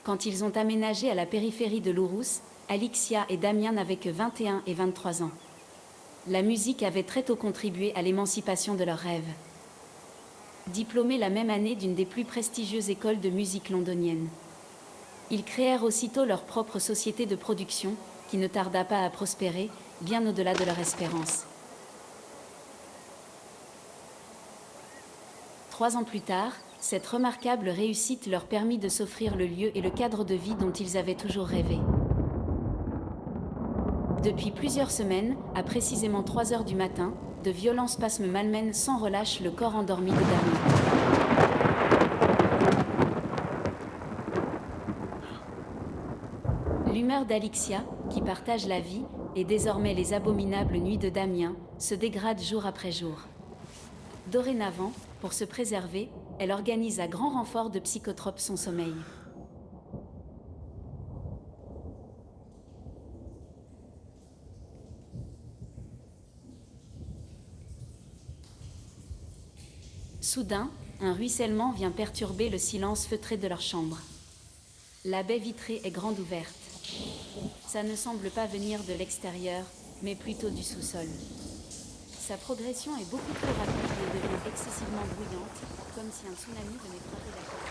Quand ils ont aménagé à la périphérie de Lourous, Alixia et Damien n'avaient que 21 et 23 ans. La musique avait très tôt contribué à l'émancipation de leurs rêves. Diplômés la même année d'une des plus prestigieuses écoles de musique londoniennes. Ils créèrent aussitôt leur propre société de production, qui ne tarda pas à prospérer, bien au-delà de leur espérance. 3 ans plus tard, cette remarquable réussite leur permit de s'offrir le lieu et le cadre de vie dont ils avaient toujours rêvé. Depuis plusieurs semaines, à précisément 3 heures du matin, de violents spasmes malmènent sans relâche le corps endormi de Damien. L'humeur d'Alixia, qui partage la vie, et désormais les abominables nuits de Damien, se dégrade jour après jour. Dorénavant, pour se préserver, elle organise à grand renfort de psychotropes son sommeil. Soudain, un ruissellement vient perturber le silence feutré de leur chambre. La baie vitrée est grande ouverte. Ça ne semble pas venir de l'extérieur, mais plutôt du sous-sol. Sa progression est beaucoup plus rapide et devient excessivement bruyante, comme si un tsunami venait frapper la côte.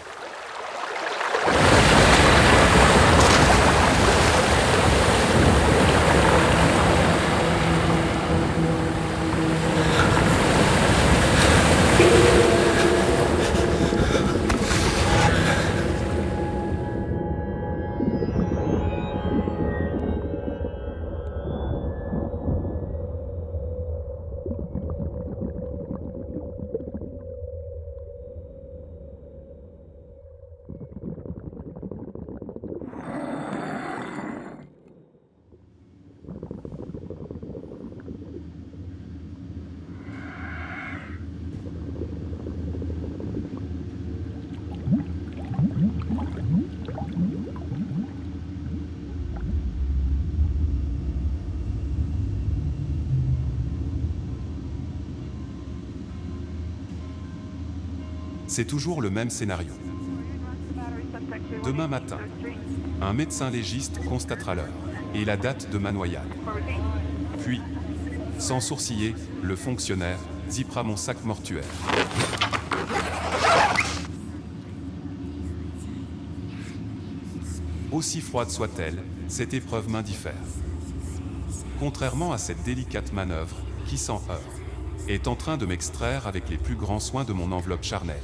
C'est toujours le même scénario. Demain matin, un médecin légiste constatera l'heure et la date de ma noyade. Puis, sans sourciller, le fonctionnaire zippera mon sac mortuaire. Aussi froide soit-elle, cette épreuve m'indiffère. Contrairement à cette délicate manœuvre, qui sans heurts, est en train de m'extraire avec les plus grands soins de mon enveloppe charnelle.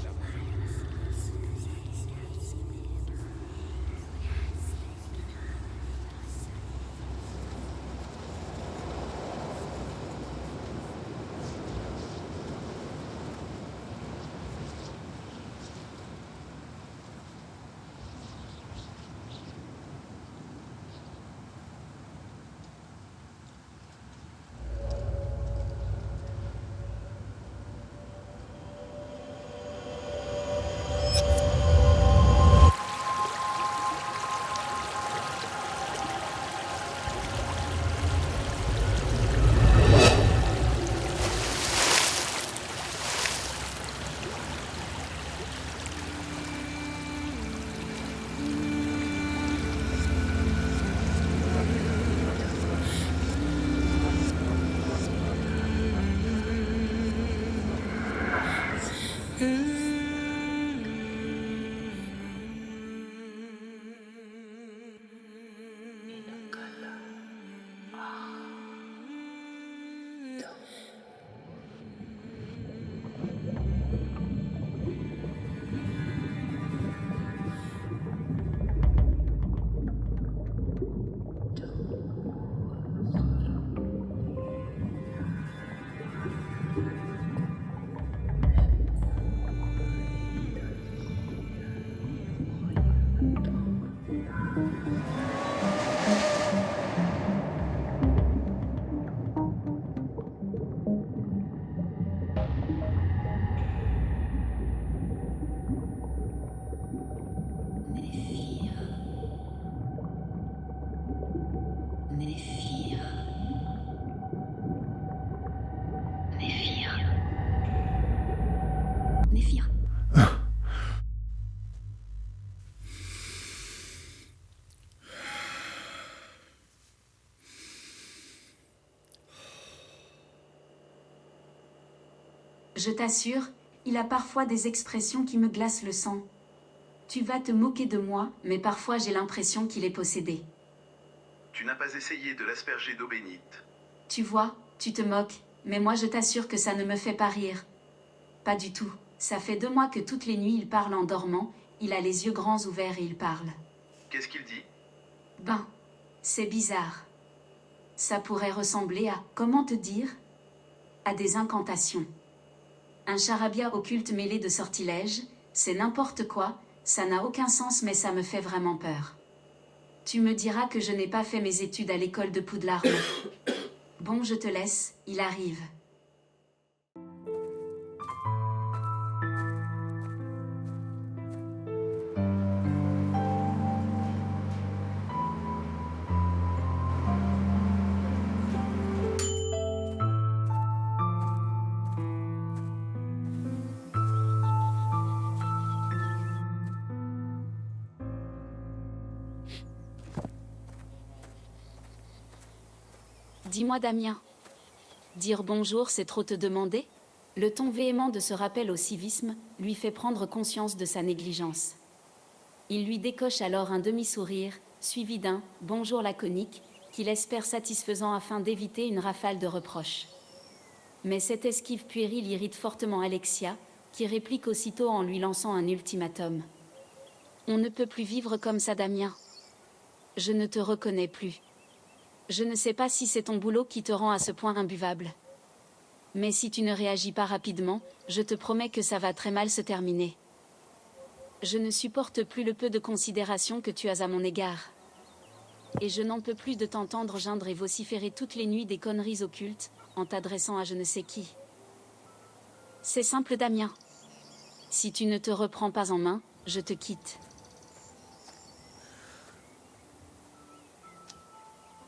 Je t'assure, il a parfois des expressions qui me glacent le sang. Tu vas te moquer de moi, mais parfois j'ai l'impression qu'il est possédé. Tu n'as pas essayé de l'asperger d'eau bénite. Tu vois, tu te moques, mais moi je t'assure que ça ne me fait pas rire. Pas du tout. Ça fait 2 mois que toutes les nuits il parle en dormant, il a les yeux grands ouverts et il parle. Qu'est-ce qu'il dit? Ben, c'est bizarre. Ça pourrait ressembler à, comment te dire? À des incantations. Un charabia occulte mêlé de sortilèges, c'est n'importe quoi, ça n'a aucun sens mais ça me fait vraiment peur. Tu me diras que je n'ai pas fait mes études à l'école de Poudlard. Bon, je te laisse, il arrive. Dis-moi Damien. Dire bonjour, c'est trop te demander? Le ton véhément de ce rappel au civisme lui fait prendre conscience de sa négligence. Il lui décoche alors un demi-sourire, suivi d'un « bonjour » laconique, qu'il espère satisfaisant afin d'éviter une rafale de reproches. Mais cette esquive puérile irrite fortement Alexia, qui réplique aussitôt en lui lançant un ultimatum. « On ne peut plus vivre comme ça, Damien. Je ne te reconnais plus. Je ne sais pas si c'est ton boulot qui te rend à ce point imbuvable. Mais si tu ne réagis pas rapidement, je te promets que ça va très mal se terminer. Je ne supporte plus le peu de considération que tu as à mon égard. Et je n'en peux plus de t'entendre geindre et vociférer toutes les nuits des conneries occultes, en t'adressant à je ne sais qui. C'est simple, Damien. Si tu ne te reprends pas en main, je te quitte.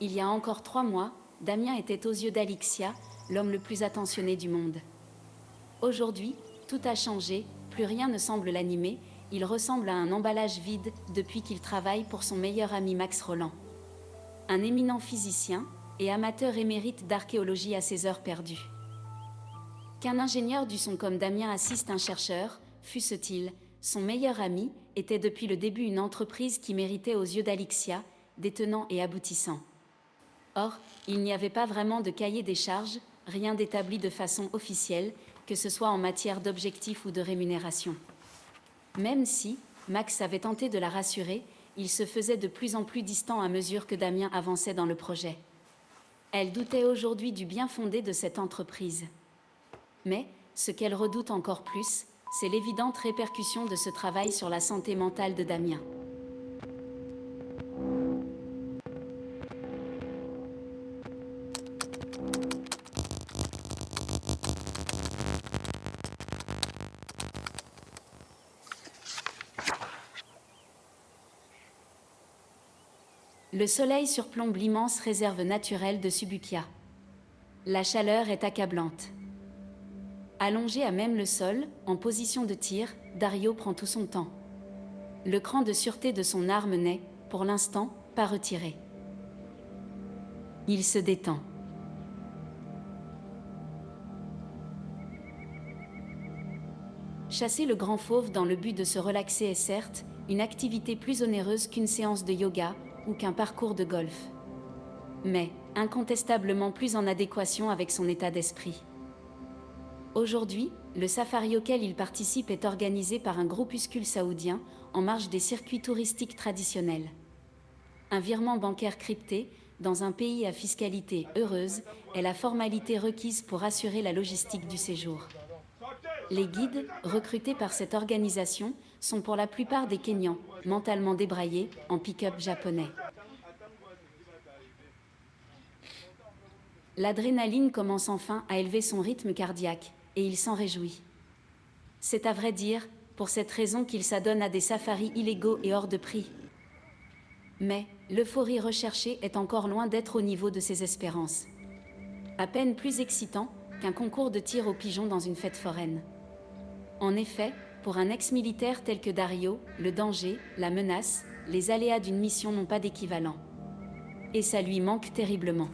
Il y a encore 3 mois, Damien était aux yeux d'Alixia, l'homme le plus attentionné du monde. Aujourd'hui, tout a changé, plus rien ne semble l'animer, il ressemble à un emballage vide depuis qu'il travaille pour son meilleur ami Max Roland. Un éminent physicien et amateur émérite d'archéologie à ses heures perdues. Qu'un ingénieur du son comme Damien assiste un chercheur, fût-ce-t-il, son meilleur ami, était depuis le début une entreprise qui méritait aux yeux d'Alixia, des tenants et aboutissants. Or, il n'y avait pas vraiment de cahier des charges, rien d'établi de façon officielle, que ce soit en matière d'objectifs ou de rémunération. Même si, Max avait tenté de la rassurer, il se faisait de plus en plus distant à mesure que Damien avançait dans le projet. Elle doutait aujourd'hui du bien fondé de cette entreprise. Mais, ce qu'elle redoute encore plus, c'est l'évidente répercussion de ce travail sur la santé mentale de Damien. Le soleil surplombe l'immense réserve naturelle de Subukia. La chaleur est accablante. Allongé à même le sol, en position de tir, Dario prend tout son temps. Le cran de sûreté de son arme n'est, pour l'instant, pas retiré. Il se détend. Chasser le grand fauve dans le but de se relaxer est certes une activité plus onéreuse qu'une séance de yoga ou qu'un parcours de golf. Mais, incontestablement plus en adéquation avec son état d'esprit. Aujourd'hui, le safari auquel il participe est organisé par un groupuscule saoudien, en marge des circuits touristiques traditionnels. Un virement bancaire crypté, dans un pays à fiscalité heureuse, est la formalité requise pour assurer la logistique du séjour. Les guides, recrutés par cette organisation, sont pour la plupart des Kenyans, mentalement débraillés, en pick-up japonais. L'adrénaline commence enfin à élever son rythme cardiaque, et il s'en réjouit. C'est à vrai dire, pour cette raison qu'il s'adonne à des safaris illégaux et hors de prix. Mais, l'euphorie recherchée est encore loin d'être au niveau de ses espérances. À peine plus excitant qu'un concours de tir au pigeon dans une fête foraine. En effet, pour un ex-militaire tel que Dario, le danger, la menace, les aléas d'une mission n'ont pas d'équivalent. Et ça lui manque terriblement.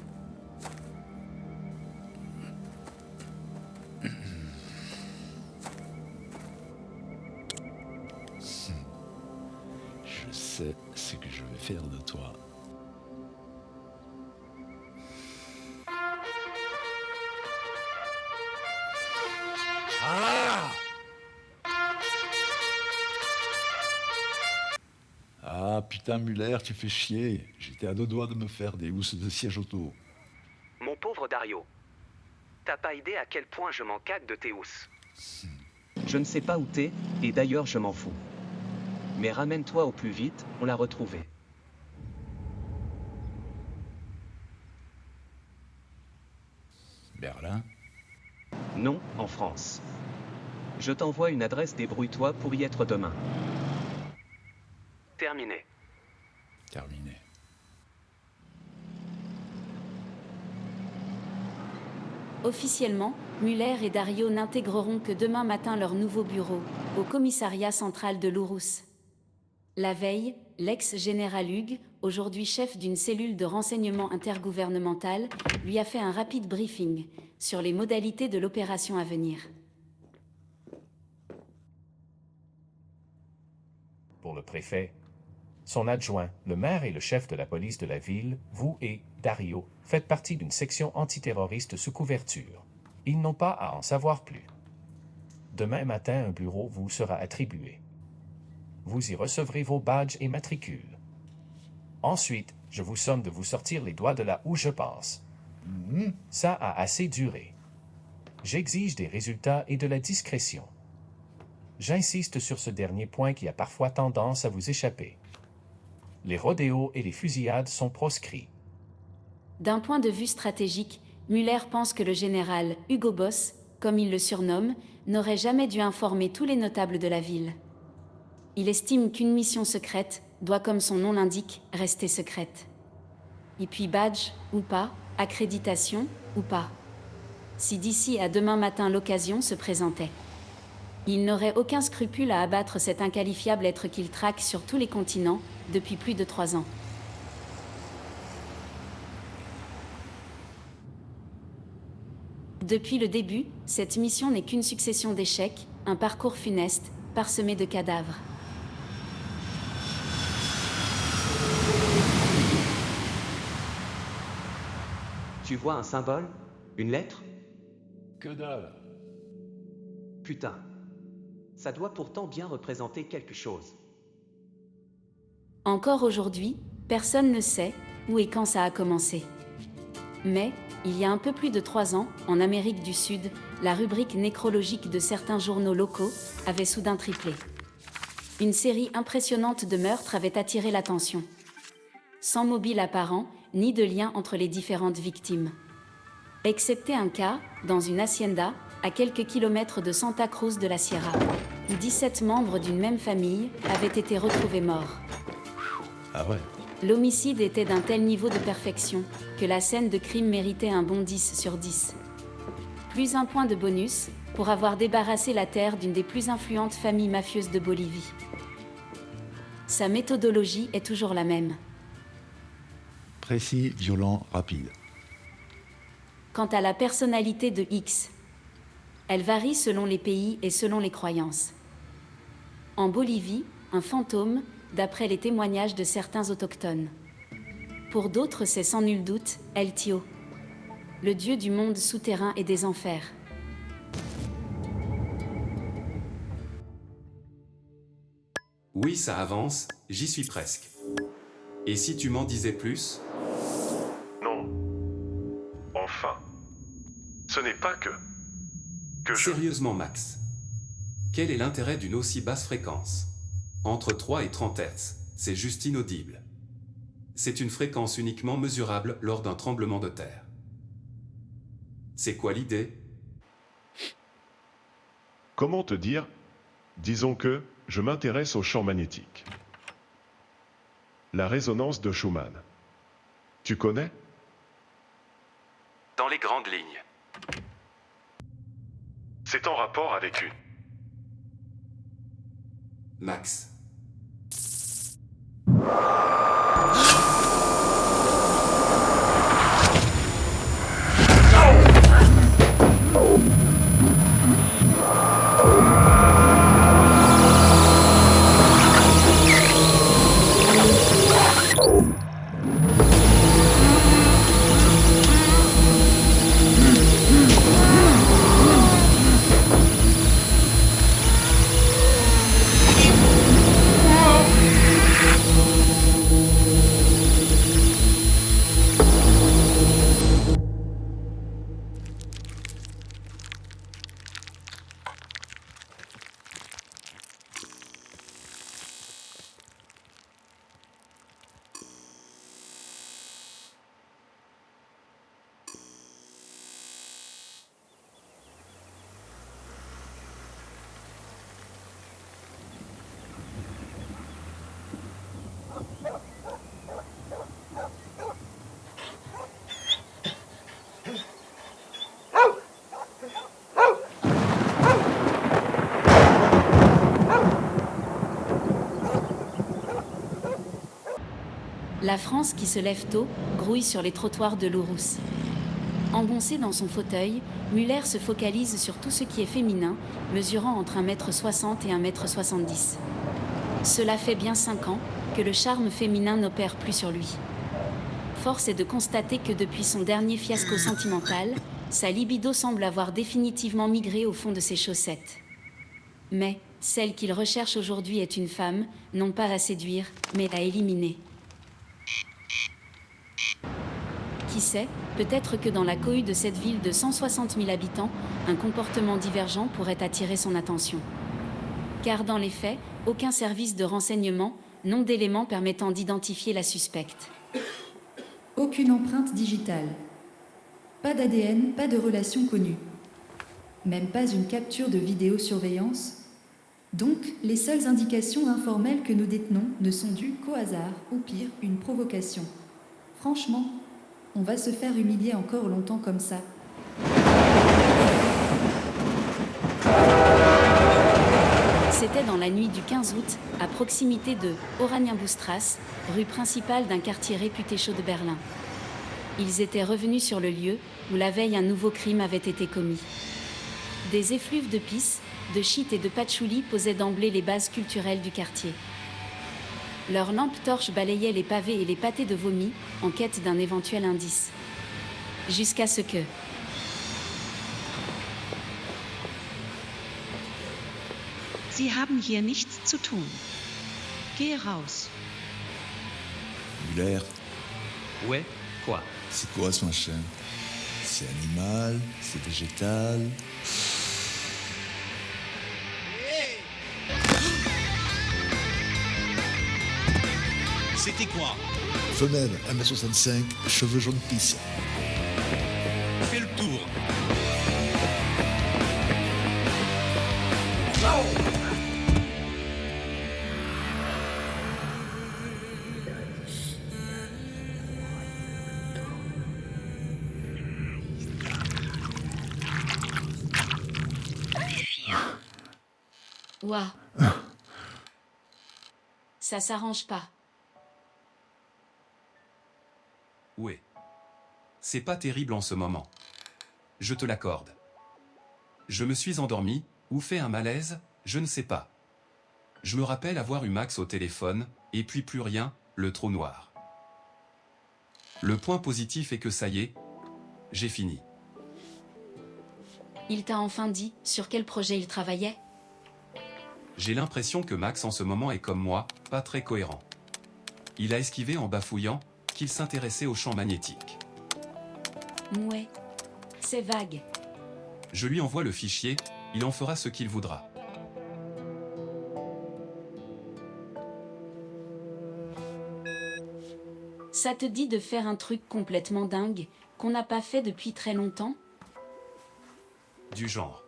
Je sais ce que je vais faire de toi. Ah! Ah putain Muller, tu fais chier. J'étais à deux doigts de me faire des housses de siège auto. Mon pauvre Dario, t'as pas idée à quel point je m'en cague de tes housses. Je ne sais pas où t'es, et d'ailleurs je m'en fous. Mais ramène-toi au plus vite, on l'a retrouvé. Berlin? Non, en France. Je t'envoie une adresse, débrouille-toi pour y être demain. Terminé. Terminé. Officiellement, Muller et Dario n'intégreront que demain matin leur nouveau bureau, au commissariat central de l'Ourous. La veille, l'ex-général Hugues, aujourd'hui chef d'une cellule de renseignement intergouvernemental, lui a fait un rapide briefing sur les modalités de l'opération à venir. Pour le préfet, son adjoint, le maire et le chef de la police de la ville, vous et Dario, faites partie d'une section antiterroriste sous couverture. Ils n'ont pas à en savoir plus. Demain matin, un bureau vous sera attribué. Vous y recevrez vos badges et matricules. Ensuite, je vous somme de vous sortir les doigts de là où je pense. Ça a assez duré. J'exige des résultats et de la discrétion. J'insiste sur ce dernier point qui a parfois tendance à vous échapper. Les rodéos et les fusillades sont proscrits. D'un point de vue stratégique, Muller pense que le général Hugo Boss, comme il le surnomme, n'aurait jamais dû informer tous les notables de la ville. Il estime qu'une mission secrète doit, comme son nom l'indique, rester secrète. Et puis badge ou pas, accréditation ou pas. Si d'ici à demain matin l'occasion se présentait, il n'aurait aucun scrupule à abattre cet inqualifiable être qu'il traque sur tous les continents depuis plus de 3 ans. Depuis le début, cette mission n'est qu'une succession d'échecs, un parcours funeste, parsemé de cadavres. Tu vois un symbole? Une lettre? Que dalle. Putain. Ça doit pourtant bien représenter quelque chose. Encore aujourd'hui, personne ne sait où et quand ça a commencé. Mais, il y a un peu plus de 3 ans, en Amérique du Sud, la rubrique nécrologique de certains journaux locaux avait soudain triplé. Une série impressionnante de meurtres avait attiré l'attention. Sans mobile apparent, ni de lien entre les différentes victimes. Excepté un cas, dans une hacienda, à quelques kilomètres de Santa Cruz de la Sierra, où 17 membres d'une même famille avaient été retrouvés morts. Ah ouais. L'homicide était d'un tel niveau de perfection que la scène de crime méritait un bon 10 sur 10. Plus un point de bonus pour avoir débarrassé la terre d'une des plus influentes familles mafieuses de Bolivie. Sa méthodologie est toujours la même. Précis, violent, rapide. Quant à la personnalité de X, elle varie selon les pays et selon les croyances. En Bolivie, un fantôme, d'après les témoignages de certains autochtones. Pour d'autres, c'est sans nul doute El Tio, le dieu du monde souterrain et des enfers. Oui, ça avance, j'y suis presque. Et si tu m'en disais plus? Non. Enfin. Ce n'est pas que je... Sérieusement, Max. Quel est l'intérêt d'une aussi basse fréquence? Entre 3 et 30 Hz, c'est juste inaudible. C'est une fréquence uniquement mesurable lors d'un tremblement de terre. C'est quoi l'idée? Comment te dire? Disons que je m'intéresse au champ magnétique. La résonance de Schumann. Tu connais? Dans les grandes lignes. C'est en rapport avec une. Max. La France qui se lève tôt grouille sur les trottoirs de Lourouse. Engoncé dans son fauteuil, Muller se focalise sur tout ce qui est féminin, mesurant entre 1,60 m et 1,70 m. Cela fait bien 5 ans que le charme féminin n'opère plus sur lui. Force est de constater que depuis son dernier fiasco sentimental, sa libido semble avoir définitivement migré au fond de ses chaussettes. Mais celle qu'il recherche aujourd'hui est une femme, non pas à séduire, mais à éliminer. Qui sait, peut-être que dans la cohue de cette ville de 160 000 habitants, un comportement divergent pourrait attirer son attention. Car dans les faits, aucun service de renseignement, non d'éléments permettant d'identifier la suspecte. Aucune empreinte digitale. Pas d'ADN, pas de relation connue. Même pas une capture de vidéosurveillance. Donc, les seules indications informelles que nous détenons ne sont dues qu'au hasard, ou pire, une provocation. Franchement, on va se faire humilier encore longtemps comme ça. C'était dans la nuit du 15 août, à proximité de Oranienbouwstrasse, rue principale d'un quartier réputé chaud de Berlin. Ils étaient revenus sur le lieu, où la veille un nouveau crime avait été commis. Des effluves de pisse, de shit et de patchouli posaient d'emblée les bases culturelles du quartier. Leurs lampes torches balayaient les pavés et les pâtés de vomi, en quête d'un éventuel indice. Jusqu'à ce que... Sie haben hier nichts zu tun. Geh raus. Muller, Ouais, quoi? c'est quoi ce machin? C'est animal? C'est végétal? C'était quoi? Femelle, 1m65, cheveux jaune pisse. Fais le tour. Ouah. Ça s'arrange pas. Ouais. C'est pas terrible en ce moment. Je te l'accorde. Je me suis endormi, ou fait un malaise, je ne sais pas. Je me rappelle avoir eu Max au téléphone, et puis plus rien, le trou noir. Le point positif est que ça y est, j'ai fini. Il t'a enfin dit sur quel projet il travaillait? J'ai l'impression que Max en ce moment est comme moi, pas très cohérent. Il a esquivé en bafouillant qu'il s'intéressait au champ magnétique. Mouais. C'est vague. Je lui envoie le fichier, il en fera ce qu'il voudra. Ça te dit de faire un truc complètement dingue, qu'on n'a pas fait depuis très longtemps? Du genre.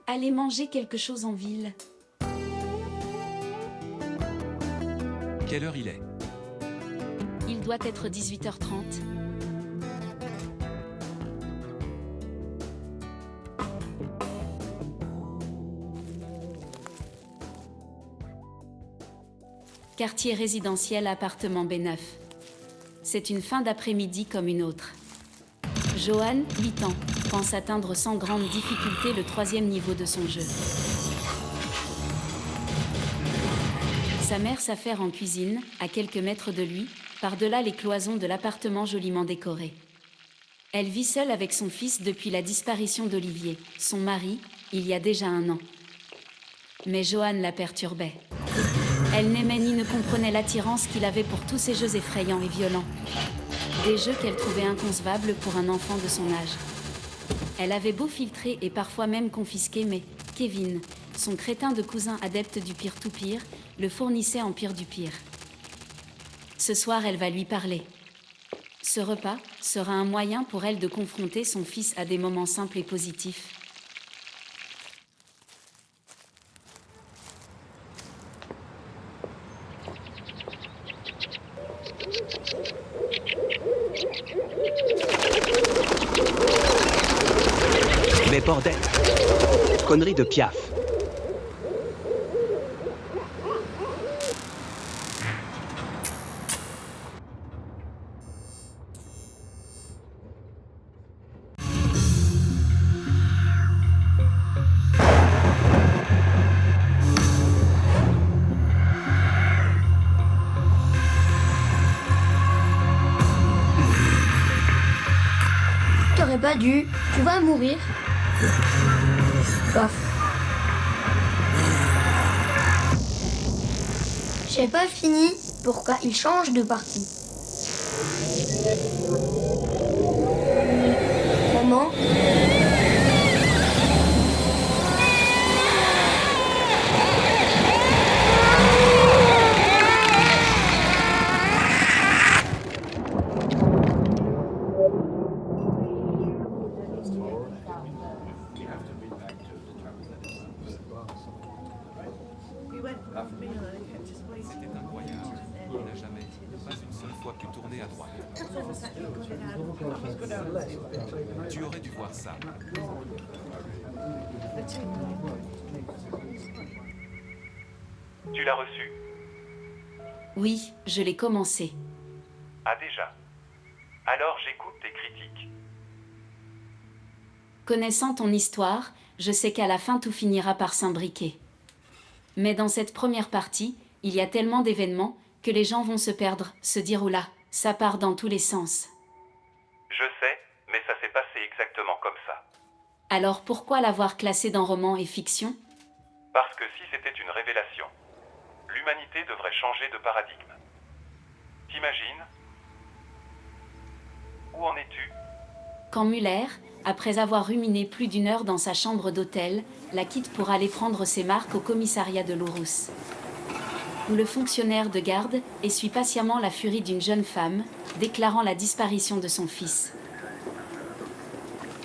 Aller manger quelque chose en ville. Quelle heure il est? Il doit être 18h30. Quartier résidentiel appartement B9. C'est une fin d'après-midi comme une autre. Johan, 8 ans, pense atteindre sans grande difficulté le 3e niveau de son jeu. Sa mère s'affaire en cuisine, à quelques mètres de lui, par-delà les cloisons de l'appartement joliment décoré. Elle vit seule avec son fils depuis la disparition d'Olivier, son mari, il y a déjà 1 an. Mais Johan la perturbait. Elle n'aimait ni ne comprenait l'attirance qu'il avait pour tous ces jeux effrayants et violents. Des jeux qu'elle trouvait inconcevables pour un enfant de son âge. Elle avait beau filtrer et parfois même confisquer, mais Kevin, son crétin de cousin adepte du pire tout pire, le fournissait en pire du pire. Ce soir, elle va lui parler. Ce repas sera un moyen pour elle de confronter son fils à des moments simples et positifs. Mais bordel! Connerie de Piaf. pas dû. Tu vas mourir. Paf. J'ai pas fini. Pourquoi il change de partie? Maman? C'était incroyable. Il n'a jamais, pas une seule fois pu tourner à droite. Tu aurais dû voir ça. Tu l'as reçu? Oui, je l'ai commencé. Ah déjà. Alors j'écoute tes critiques. Connaissant ton histoire, je sais qu'à la fin tout finira par s'imbriquer. Mais dans cette première partie, il y a tellement d'événements que les gens vont se perdre, se dire oula, ça part dans tous les sens. Je sais, mais ça s'est passé exactement comme ça. Alors pourquoi l'avoir classé dans roman et fiction? Parce que si c'était une révélation, l'humanité devrait changer de paradigme. T'imagines? Où en es-tu? Quand Muller, après avoir ruminé plus d'1 heure dans sa chambre d'hôtel, la quitte pour aller prendre ses marques au commissariat de Lourous, où le fonctionnaire de garde essuie patiemment la furie d'une jeune femme, déclarant la disparition de son fils.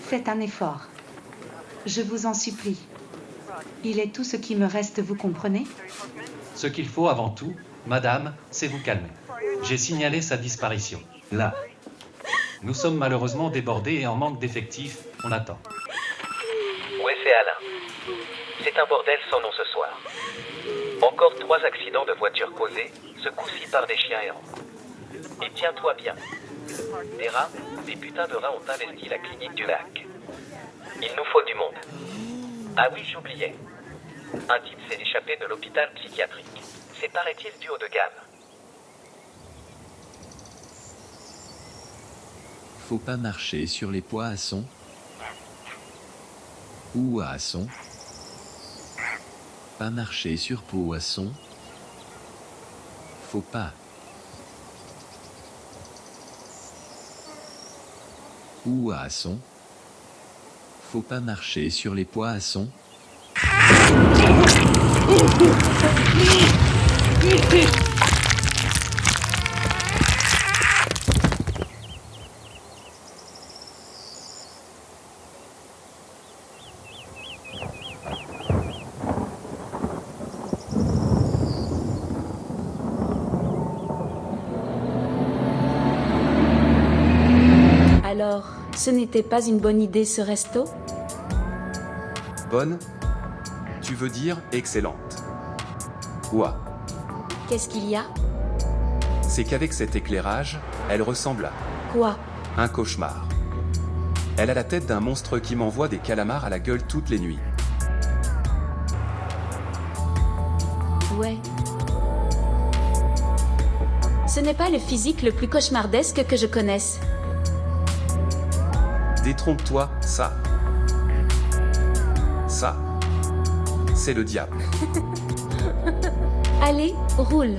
Faites un effort. Je vous en supplie. Il est tout ce qui me reste, vous comprenez? Ce qu'il faut avant tout, madame, c'est vous calmer. J'ai signalé sa disparition. Là. Nous sommes malheureusement débordés et en manque d'effectifs. On attend. Ouais, c'est Alain. C'est un bordel sans nom ce soir. Encore 3 accidents de voitures causés, ce coup-ci par des chiens errants. Et tiens-toi bien. Des rats, des putains de rats ont investi la clinique du lac. Il nous faut du monde. Ah oui, j'oubliais. Un type s'est échappé de l'hôpital psychiatrique. C'est paraît-il du haut de gamme. Faut pas marcher sur les poissons. Poisson. Pas marcher sur poisson. Faut pas. Poisson. Faut pas marcher sur les poissons. Alors, ce n'était pas une bonne idée ce resto? Bonne? Tu veux dire excellente. Ouah. Qu'est-ce qu'il y a? C'est qu'avec cet éclairage, elle ressemble à Quoi? un cauchemar. Elle a la tête d'un monstre qui m'envoie des calamars à la gueule toutes les nuits. Ouais. Ce n'est pas le physique le plus cauchemardesque que je connaisse. Détrompe-toi, ça, c'est le diable. Allez, roule.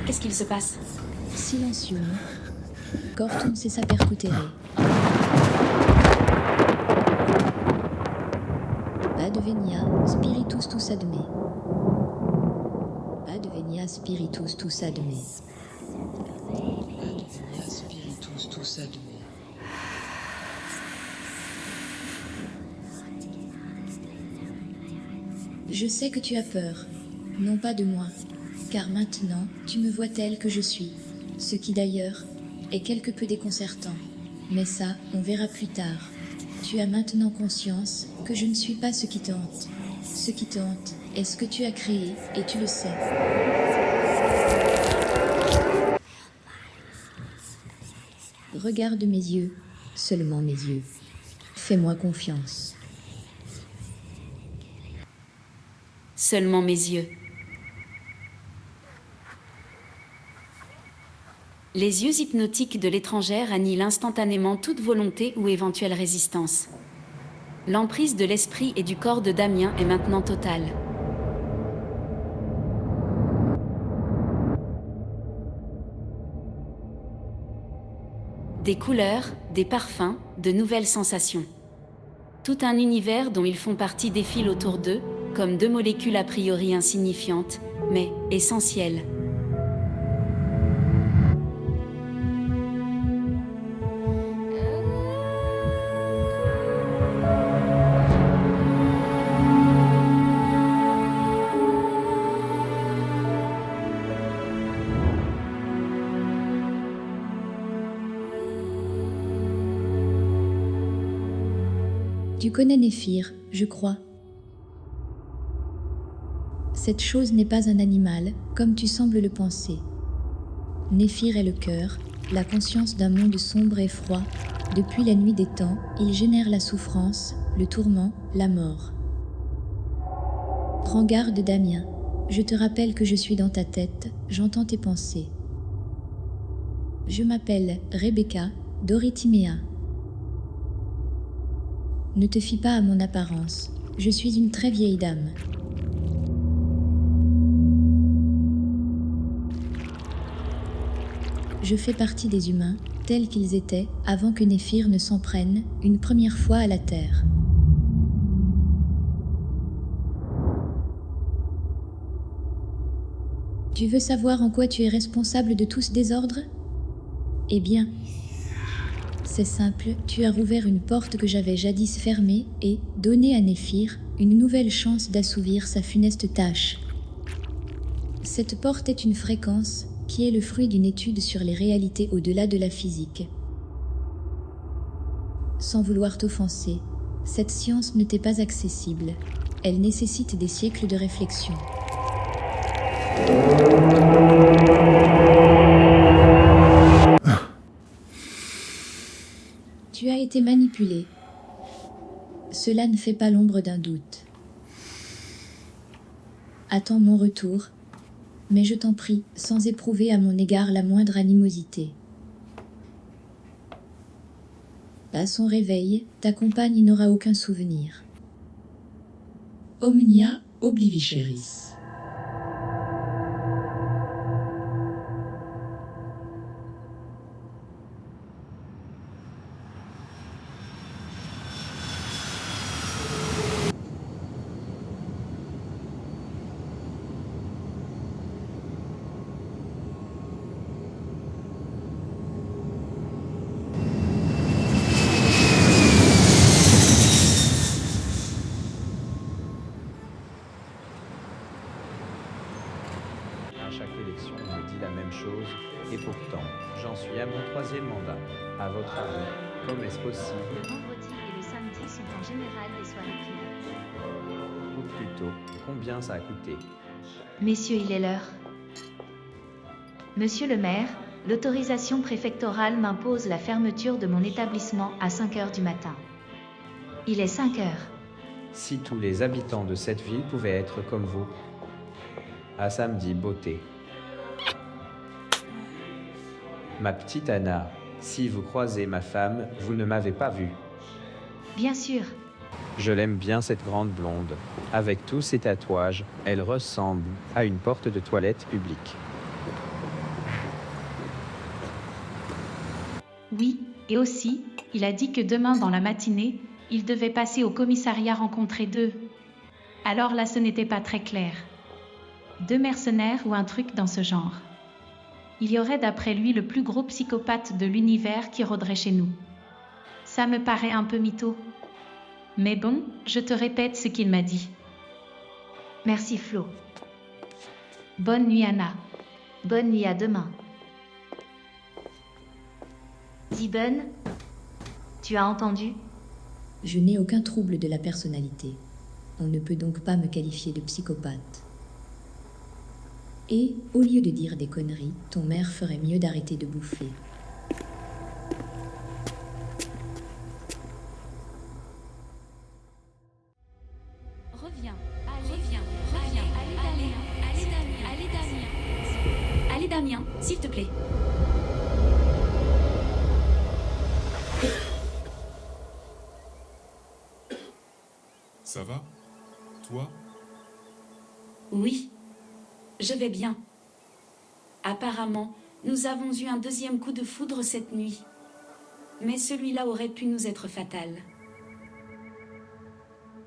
Qu'est-ce qu'il se passe? Silencieux. Cortum se sapercutere. Advenia spiritus tus ad me. Advenia spiritus tus ad me. Advenia spiritus tus ad me. Je sais que tu as peur, non pas de moi, car maintenant tu me vois telle que je suis, ce qui d'ailleurs est quelque peu déconcertant. Mais ça, on verra plus tard. Tu as maintenant conscience que je ne suis pas ce qui te hante. Ce qui te hante est ce que tu as créé et tu le sais. Regarde mes yeux, seulement mes yeux. Fais-moi confiance. Seulement mes yeux. Les yeux hypnotiques de l'étrangère annihilent instantanément toute volonté ou éventuelle résistance. L'emprise de l'esprit et du corps de Damien est maintenant totale. Des couleurs, des parfums, de nouvelles sensations. Tout un univers dont ils font partie défile autour d'eux, comme deux molécules a priori insignifiantes, mais essentielles. Tu connais Néphir, je crois. Cette chose n'est pas un animal, comme tu sembles le penser. Néphir est le cœur, la conscience d'un monde sombre et froid. Depuis la nuit des temps, il génère la souffrance, le tourment, la mort. Prends garde, Damien. Je te rappelle que je suis dans ta tête, j'entends tes pensées. Je m'appelle Rebecca Doritimea. Ne te fie pas à mon apparence, je suis une très vieille dame. Je fais partie des humains, tels qu'ils étaient, avant que Néphir ne s'en prenne, une première fois à la Terre. Tu veux savoir en quoi tu es responsable de tout ce désordre ? Eh bien, c'est simple, tu as rouvert une porte que j'avais jadis fermée et donné à Néphir une nouvelle chance d'assouvir sa funeste tâche. Cette porte est une fréquence qui est le fruit d'une étude sur les réalités au-delà de la physique. Sans vouloir t'offenser, cette science ne t'est pas accessible. Elle nécessite des siècles de réflexion. Tu as été manipulé. Cela ne fait pas l'ombre d'un doute. Attends mon retour, mais je t'en prie, sans éprouver à mon égard la moindre animosité. À son réveil, ta compagne n'aura aucun souvenir. Omnia obliviceris. À chaque élection, on me dit la même chose, et pourtant, j'en suis à mon 3e mandat. À votre avis, comment est-ce possible? Le vendredi et le samedi sont en général des soirées clés. Ou plutôt, combien ça a coûté? Messieurs, il est l'heure. Monsieur le maire, l'autorisation préfectorale m'impose la fermeture de mon établissement à 5 heures du matin. Il est 5 heures. Si tous les habitants de cette ville pouvaient être comme vous. À samedi, beauté. Ma petite Anna, si vous croisez ma femme, vous ne m'avez pas vue. Bien sûr. Je l'aime bien, cette grande blonde. Avec tous ses tatouages, elle ressemble à une porte de toilette publique. Oui, et aussi, il a dit que demain dans la matinée, il devait passer au commissariat rencontrer deux. Alors là, ce n'était pas très clair. 2 mercenaires ou un truc dans ce genre. Il y aurait d'après lui le plus gros psychopathe de l'univers qui rôderait chez nous. Ça me paraît un peu mytho. Mais bon, je te répète ce qu'il m'a dit. Merci Flo. Bonne nuit Anna. Bonne nuit à demain. Dibben, tu as entendu? Je n'ai aucun trouble de la personnalité. On ne peut donc pas me qualifier de psychopathe. Et, au lieu de dire des conneries, ton mère ferait mieux d'arrêter de bouffer. Reviens. Allez, Damien, s'il te plaît. Ça va? Toi? Oui, je vais bien. Apparemment, nous avons eu un deuxième coup de foudre cette nuit. Mais celui-là aurait pu nous être fatal.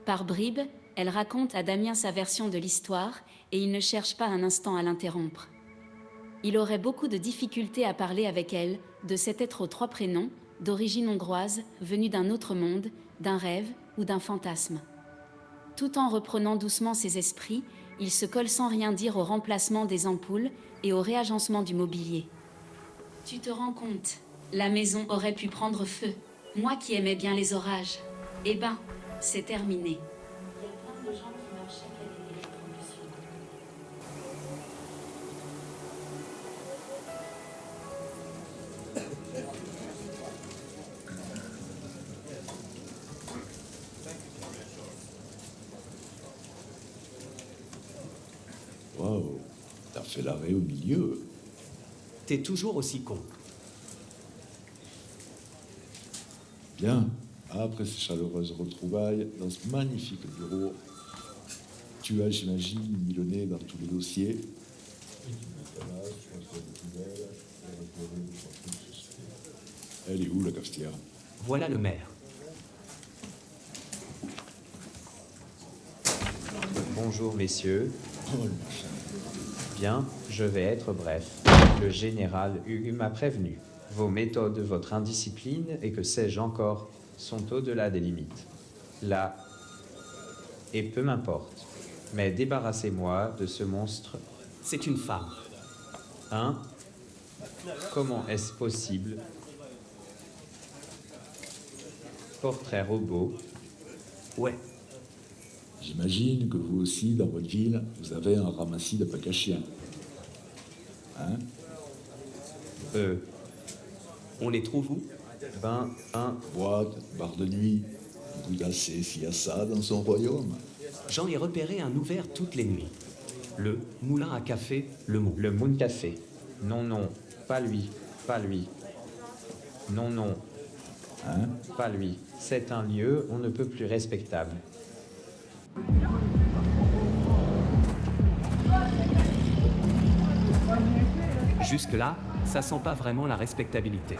Par bribes, elle raconte à Damien sa version de l'histoire et il ne cherche pas un instant à l'interrompre. Il aurait beaucoup de difficultés à parler avec elle, de cet être aux 3 prénoms, d'origine hongroise, venu d'un autre monde, d'un rêve ou d'un fantasme. Tout en reprenant doucement ses esprits, il se colle sans rien dire au remplacement des ampoules et au réagencement du mobilier. Tu te rends compte, la maison aurait pu prendre feu. Moi qui aimais bien les orages. Eh ben, c'est terminé. Il y a plein de gens qui meurent chaque année d'électrocution. Waouh, t'as fait l'arrêt au milieu. T'es toujours aussi con. Bien, après ces chaleureuses retrouvailles, dans ce magnifique bureau, tu as, j'imagine, mis le nez dans tous les dossiers. Elle est où, la cafetière? Voilà le maire. Bonjour messieurs. Oh, le machin. Bien, je vais être bref. Le général Hugues m'a prévenu. Vos méthodes, votre indiscipline et que sais-je encore sont au-delà des limites. Là, et peu m'importe. Mais débarrassez-moi de ce monstre. C'est une femme. Hein? Comment est-ce possible? Portrait robot. Ouais. J'imagine que vous aussi, dans votre ville, vous avez un ramassis de pack à chiens. Hein? On les trouve où? Boîte, bar de nuit. Boudassé s'il y a ça dans son royaume. J'en ai repéré un ouvert toutes les nuits. Le moulin à café, le Moon. Le Moon Café. Non, non, pas lui, pas lui. Non, non. Hein? Pas lui. C'est un lieu on ne peut plus respectable. Jusque-là, ça sent pas vraiment la respectabilité.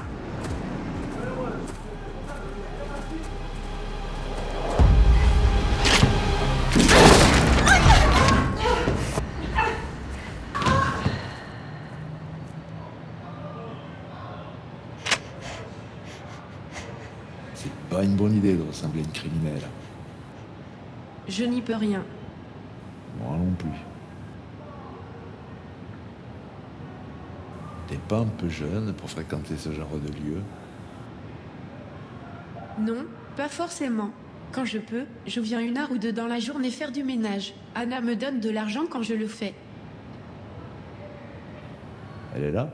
C'est pas une bonne idée de ressembler à une criminelle. Je n'y peux rien. Moi non plus. T'es pas un peu jeune pour fréquenter ce genre de lieu? Non, pas forcément. Quand je peux, je viens 1 heure ou 2 dans la journée faire du ménage. Anna me donne de l'argent quand je le fais. Elle est là?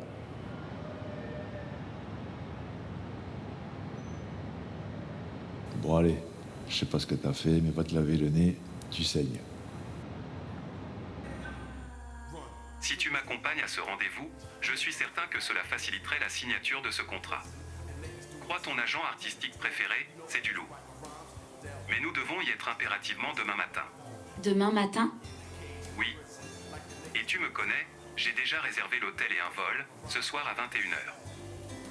Bon allez, je sais pas ce que t'as fait, mais va te laver le nez, tu saignes. Si tu m'accompagnes à ce rendez-vous, je suis certain que cela faciliterait la signature de ce contrat. Crois ton agent artistique préféré, c'est du lourd. Mais nous devons y être impérativement demain matin. Demain matin? Oui. Et tu me connais, j'ai déjà réservé l'hôtel et un vol, ce soir à 21h.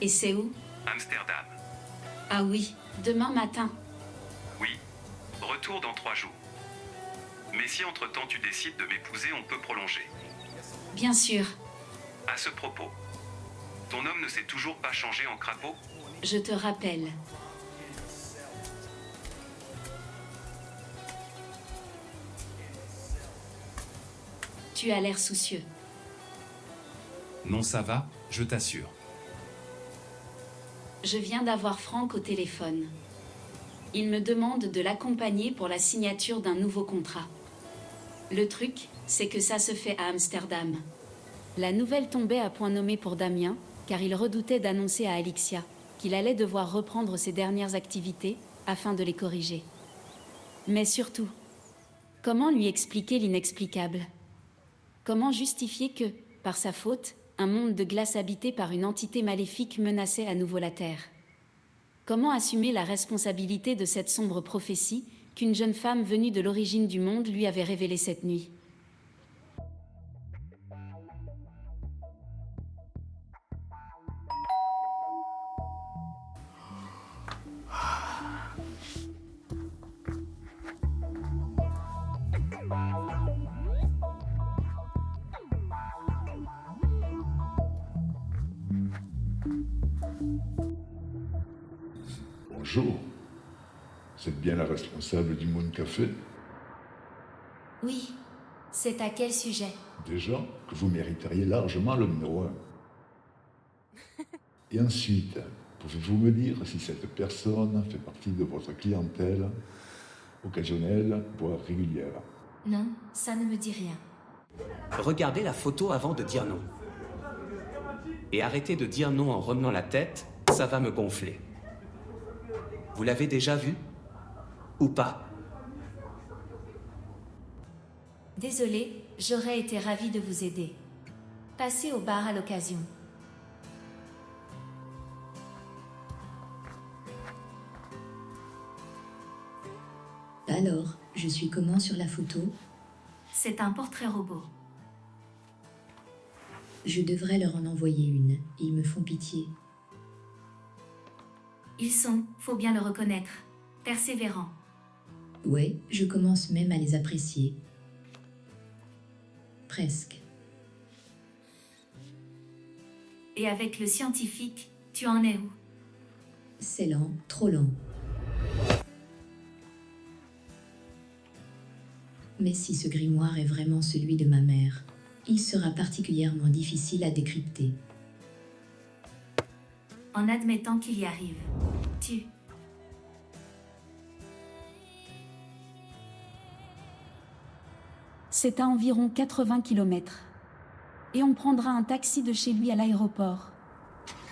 Et c'est où? Amsterdam. Ah oui, demain matin. Oui. Retour dans 3 jours. Mais si entre-temps tu décides de m'épouser, on peut prolonger. Bien sûr. À ce propos, ton homme ne s'est toujours pas changé en crapaud? Je te rappelle. Tu as l'air soucieux. Non, ça va, je t'assure. Je viens d'avoir Franck au téléphone. Il me demande de l'accompagner pour la signature d'un nouveau contrat. Le truc, c'est que ça se fait à Amsterdam. La nouvelle tombait à point nommé pour Damien, car il redoutait d'annoncer à Alixia qu'il allait devoir reprendre ses dernières activités afin de les corriger. Mais surtout, comment lui expliquer l'inexplicable? Comment justifier que, par sa faute, un monde de glace habité par une entité maléfique menaçait à nouveau la Terre? Comment assumer la responsabilité de cette sombre prophétie qu'une jeune femme venue de l'origine du monde lui avait révélée cette nuit? Bonjour. Vous êtes bien la responsable du Moon Café? Oui. C'est à quel sujet? Déjà, que vous mériteriez largement le numéro 1. Et ensuite, pouvez-vous me dire si cette personne fait partie de votre clientèle occasionnelle, voire régulière? Non, ça ne me dit rien. Regardez la photo avant de dire non. Et arrêtez de dire non en remenant la tête, ça va me gonfler. Vous l'avez déjà vu? Ou pas? Désolée, j'aurais été ravie de vous aider. Passez au bar à l'occasion. Alors, je suis comment sur la photo? C'est un portrait robot. Je devrais leur en envoyer une. Ils me font pitié. Ils sont, faut bien le reconnaître, persévérants. Ouais, je commence même à les apprécier. Presque. Et avec le scientifique, tu en es où? C'est lent, trop lent. Mais si ce grimoire est vraiment celui de ma mère, il sera particulièrement difficile à décrypter. En admettant qu'il y arrive. Tu. C'est à environ 80 km. Et on prendra un taxi de chez lui à l'aéroport.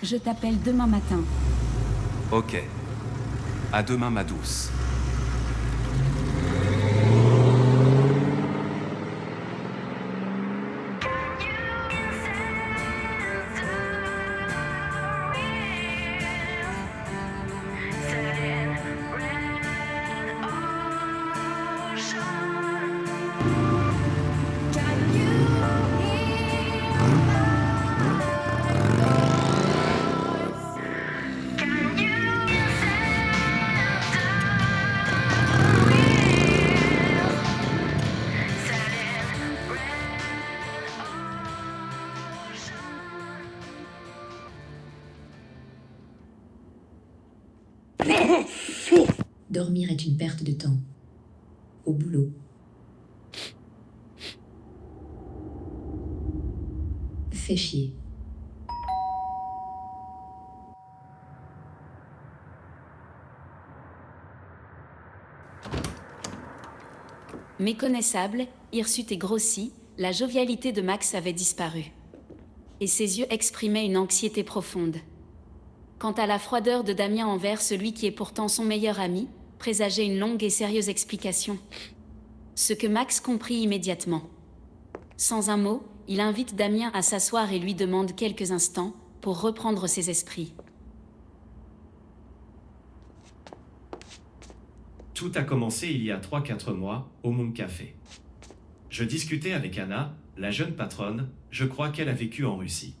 Je t'appelle demain matin. Ok. À demain, ma douce. Dormir est une perte de temps. Au boulot. Fais chier. Méconnaissable, hirsute et grossi, la jovialité de Max avait disparu. Et ses yeux exprimaient une anxiété profonde. Quant à la froideur de Damien envers celui qui est pourtant son meilleur ami, présageait une longue et sérieuse explication. Ce que Max comprit immédiatement. Sans un mot, il invite Damien à s'asseoir et lui demande quelques instants pour reprendre ses esprits. Tout a commencé il y a 3-4 mois, au Moon Café. Je discutais avec Anna, la jeune patronne, je crois qu'elle a vécu en Russie.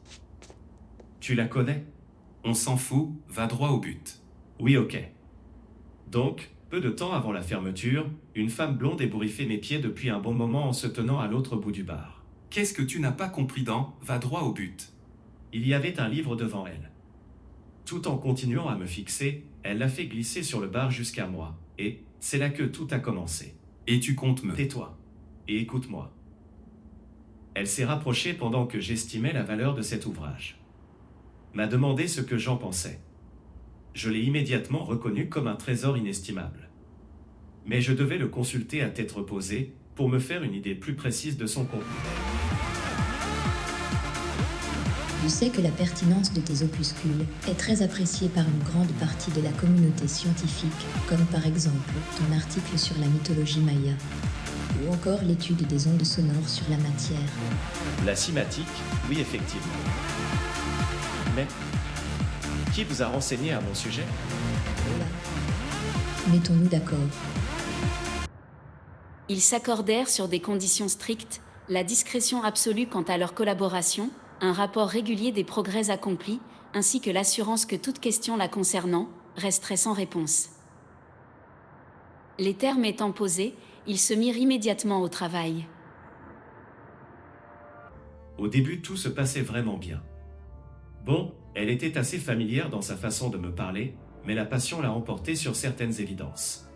Tu la connais? On s'en fout, va droit au but. Oui, ok. Donc, peu de temps avant la fermeture, une femme blonde ébouriffait mes pieds depuis un bon moment en se tenant à l'autre bout du bar. Qu'est-ce que tu n'as pas compris dans « va droit au but » ? Il y avait un livre devant elle. Tout en continuant à me fixer, elle l'a fait glisser sur le bar jusqu'à moi, et c'est là que tout a commencé. Et tu comptes me... Tais-toi, et écoute-moi. Elle s'est rapprochée pendant que j'estimais la valeur de cet ouvrage. M'a demandé ce que j'en pensais. Je l'ai immédiatement reconnu comme un trésor inestimable. Mais je devais le consulter à tête reposée pour me faire une idée plus précise de son contenu. Je sais que la pertinence de tes opuscules est très appréciée par une grande partie de la communauté scientifique, comme par exemple ton article sur la mythologie maya, ou encore l'étude des ondes sonores sur la matière. La cimatique, oui effectivement. Mais qui vous a renseigné à mon sujet? Mettons-nous d'accord. Ils s'accordèrent sur des conditions strictes, la discrétion absolue quant à leur collaboration, un rapport régulier des progrès accomplis, ainsi que l'assurance que toute question la concernant resterait sans réponse. Les termes étant posés, ils se mirent immédiatement au travail. Au début, tout se passait vraiment bien. Bon, elle était assez familière dans sa façon de me parler, mais la passion l'a emporté sur certaines évidences.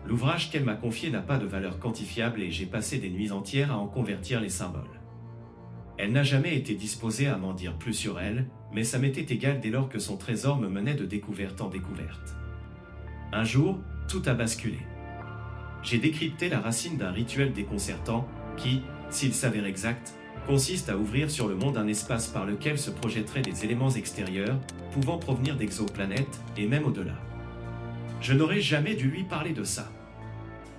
L'ouvrage qu'elle m'a confié n'a pas de valeur quantifiable et j'ai passé des nuits entières à en convertir les symboles. Elle n'a jamais été disposée à m'en dire plus sur elle, mais ça m'était égal dès lors que son trésor me menait de découverte en découverte. Un jour, tout a basculé. J'ai décrypté la racine d'un rituel déconcertant qui, s'il s'avère exact, consiste à ouvrir sur le monde un espace par lequel se projetteraient des éléments extérieurs, pouvant provenir d'exoplanètes et même au-delà. Je n'aurais jamais dû lui parler de ça.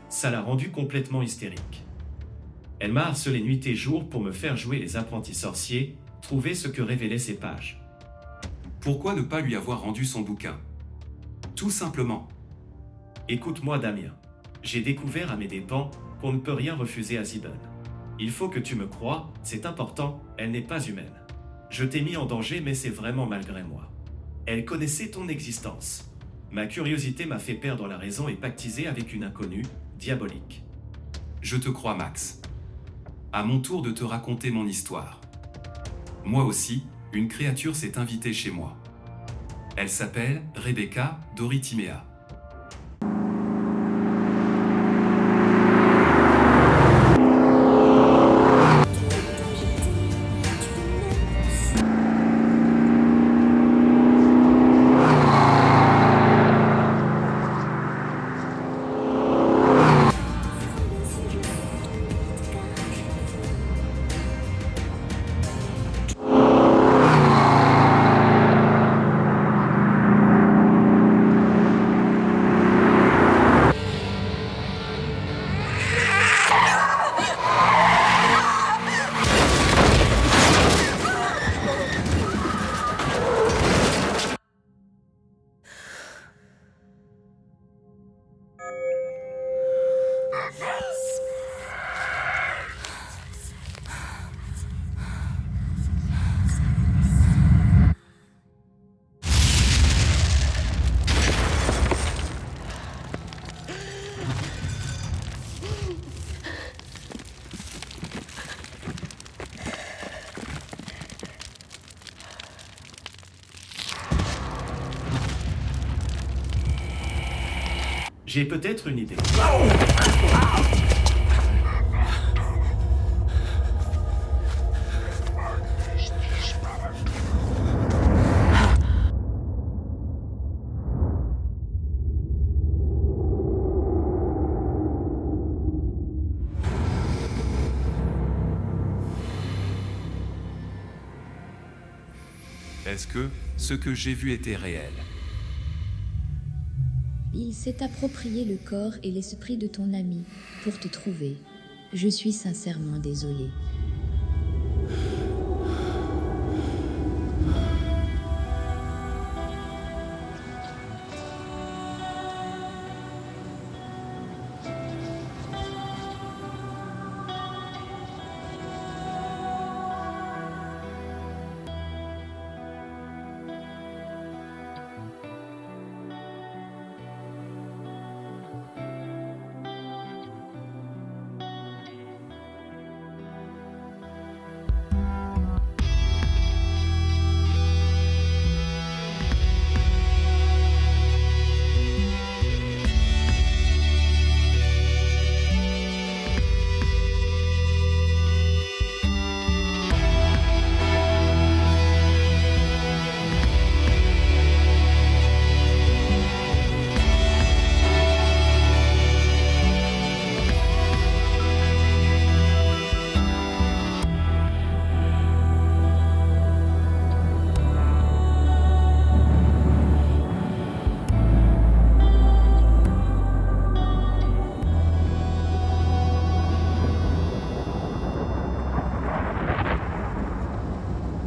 Ça l'a rendue complètement hystérique. Elle m'a harcelé nuit et jour pour me faire jouer les apprentis sorciers, trouver ce que révélaient ces pages. Pourquoi ne pas lui avoir rendu son bouquin? Tout simplement. Écoute-moi Damien. J'ai découvert à mes dépens qu'on ne peut rien refuser à Zidane. Il faut que tu me crois, c'est important, elle n'est pas humaine. Je t'ai mis en danger mais c'est vraiment malgré moi. Elle connaissait ton existence. Ma curiosité m'a fait perdre la raison et pactiser avec une inconnue, diabolique. Je te crois Max. À mon tour de te raconter mon histoire. Moi aussi, une créature s'est invitée chez moi. Elle s'appelle Rebecca Doritimea. J'ai peut-être une idée. Est-ce que ce que j'ai vu était réel? Il s'est approprié le corps et l'esprit de ton ami pour te trouver. Je suis sincèrement désolée.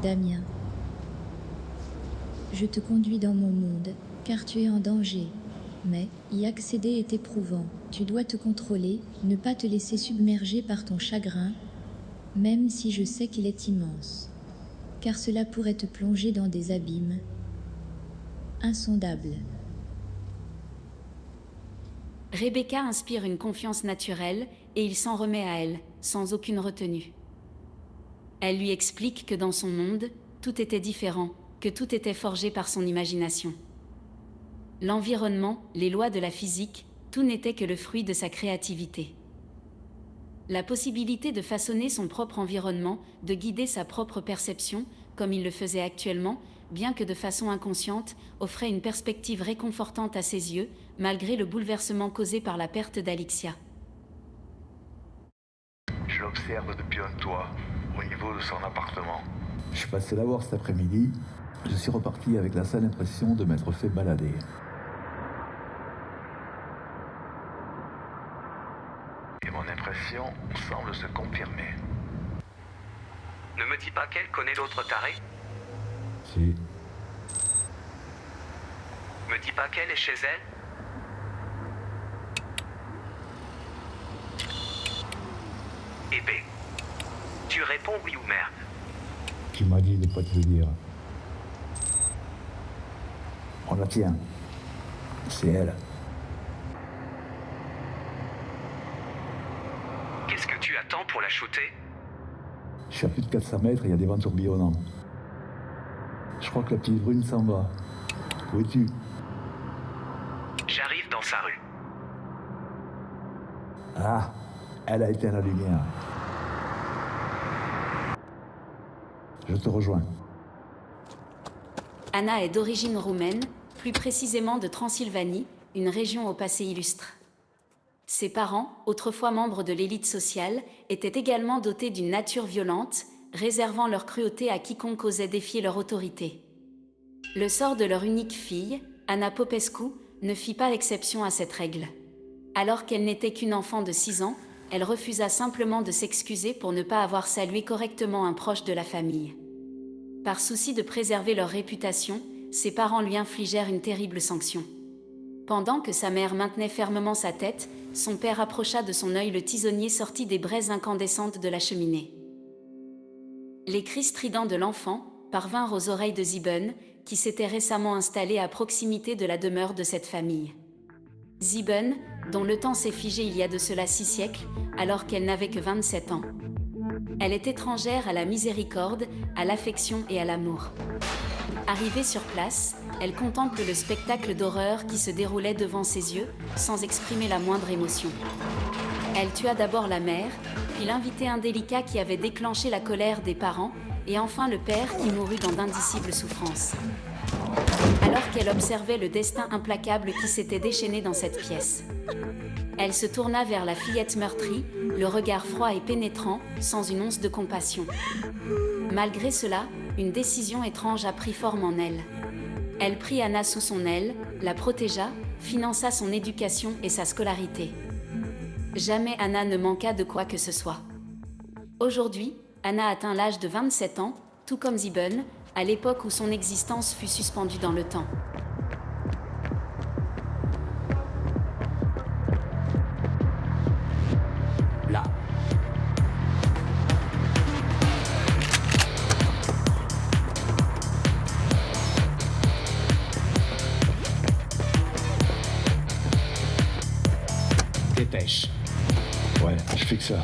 Damien. Je te conduis dans mon monde, car tu es en danger. Mais y accéder est éprouvant. Tu dois te contrôler, ne pas te laisser submerger par ton chagrin, même si je sais qu'il est immense. Car cela pourrait te plonger dans des abîmes insondables. Rebecca inspire une confiance naturelle et il s'en remet à elle, sans aucune retenue. Elle lui explique que dans son monde, tout était différent, que tout était forgé par son imagination. L'environnement, les lois de la physique, tout n'était que le fruit de sa créativité. La possibilité de façonner son propre environnement, de guider sa propre perception, comme il le faisait actuellement, bien que de façon inconsciente, offrait une perspective réconfortante à ses yeux, malgré le bouleversement causé par la perte d'Alixia. Je l'observe depuis un toit, au niveau de son appartement. Je suis passé la voir cet après-midi. Je suis reparti avec la seule impression de m'être fait balader. Et mon impression semble se confirmer. Ne me dis pas qu'elle connaît l'autre taré. Si. Me dis pas qu'elle est chez elle. Eh ben, tu réponds oui ou merde. Qui m'a dit de pas te le dire. On la tient. C'est elle. Qu'est-ce que tu attends pour la shooter? Je suis à plus de 400 mètres et il y a des vents tourbillonnants. Je crois que la petite brune s'en va. Où es-tu? J'arrive dans sa rue. Ah, elle a éteint la lumière. Je te rejoins. Anna est d'origine roumaine, plus précisément de Transylvanie, une région au passé illustre. Ses parents, autrefois membres de l'élite sociale, étaient également dotés d'une nature violente, réservant leur cruauté à quiconque osait défier leur autorité. Le sort de leur unique fille, Anna Popescu, ne fit pas exception à cette règle. Alors qu'elle n'était qu'une enfant de 6 ans, elle refusa simplement de s'excuser pour ne pas avoir salué correctement un proche de la famille. Par souci de préserver leur réputation, ses parents lui infligèrent une terrible sanction. Pendant que sa mère maintenait fermement sa tête, son père approcha de son œil le tisonnier sorti des braises incandescentes de la cheminée. Les cris stridents de l'enfant parvinrent aux oreilles de Ziben, qui s'était récemment installé à proximité de la demeure de cette famille. Ziben, dont le temps s'est figé il y a de cela 6 siècles, alors qu'elle n'avait que 27 ans. Elle est étrangère à la miséricorde, à l'affection et à l'amour. Arrivée sur place, elle contemple le spectacle d'horreur qui se déroulait devant ses yeux, sans exprimer la moindre émotion. Elle tua d'abord la mère, puis l'invité indélicat qui avait déclenché la colère des parents, et enfin le père qui mourut dans d'indicibles souffrances. Alors qu'elle observait le destin implacable qui s'était déchaîné dans cette pièce. Elle se tourna vers la fillette meurtrie, le regard froid et pénétrant, sans une once de compassion. Malgré cela, une décision étrange a pris forme en elle. Elle prit Anna sous son aile, la protégea, finança son éducation et sa scolarité. Jamais Anna ne manqua de quoi que ce soit. Aujourd'hui, Anna atteint l'âge de 27 ans, tout comme Ziben, à l'époque où son existence fut suspendue dans le temps. Là. Dépêche. Ouais, je fais que ça.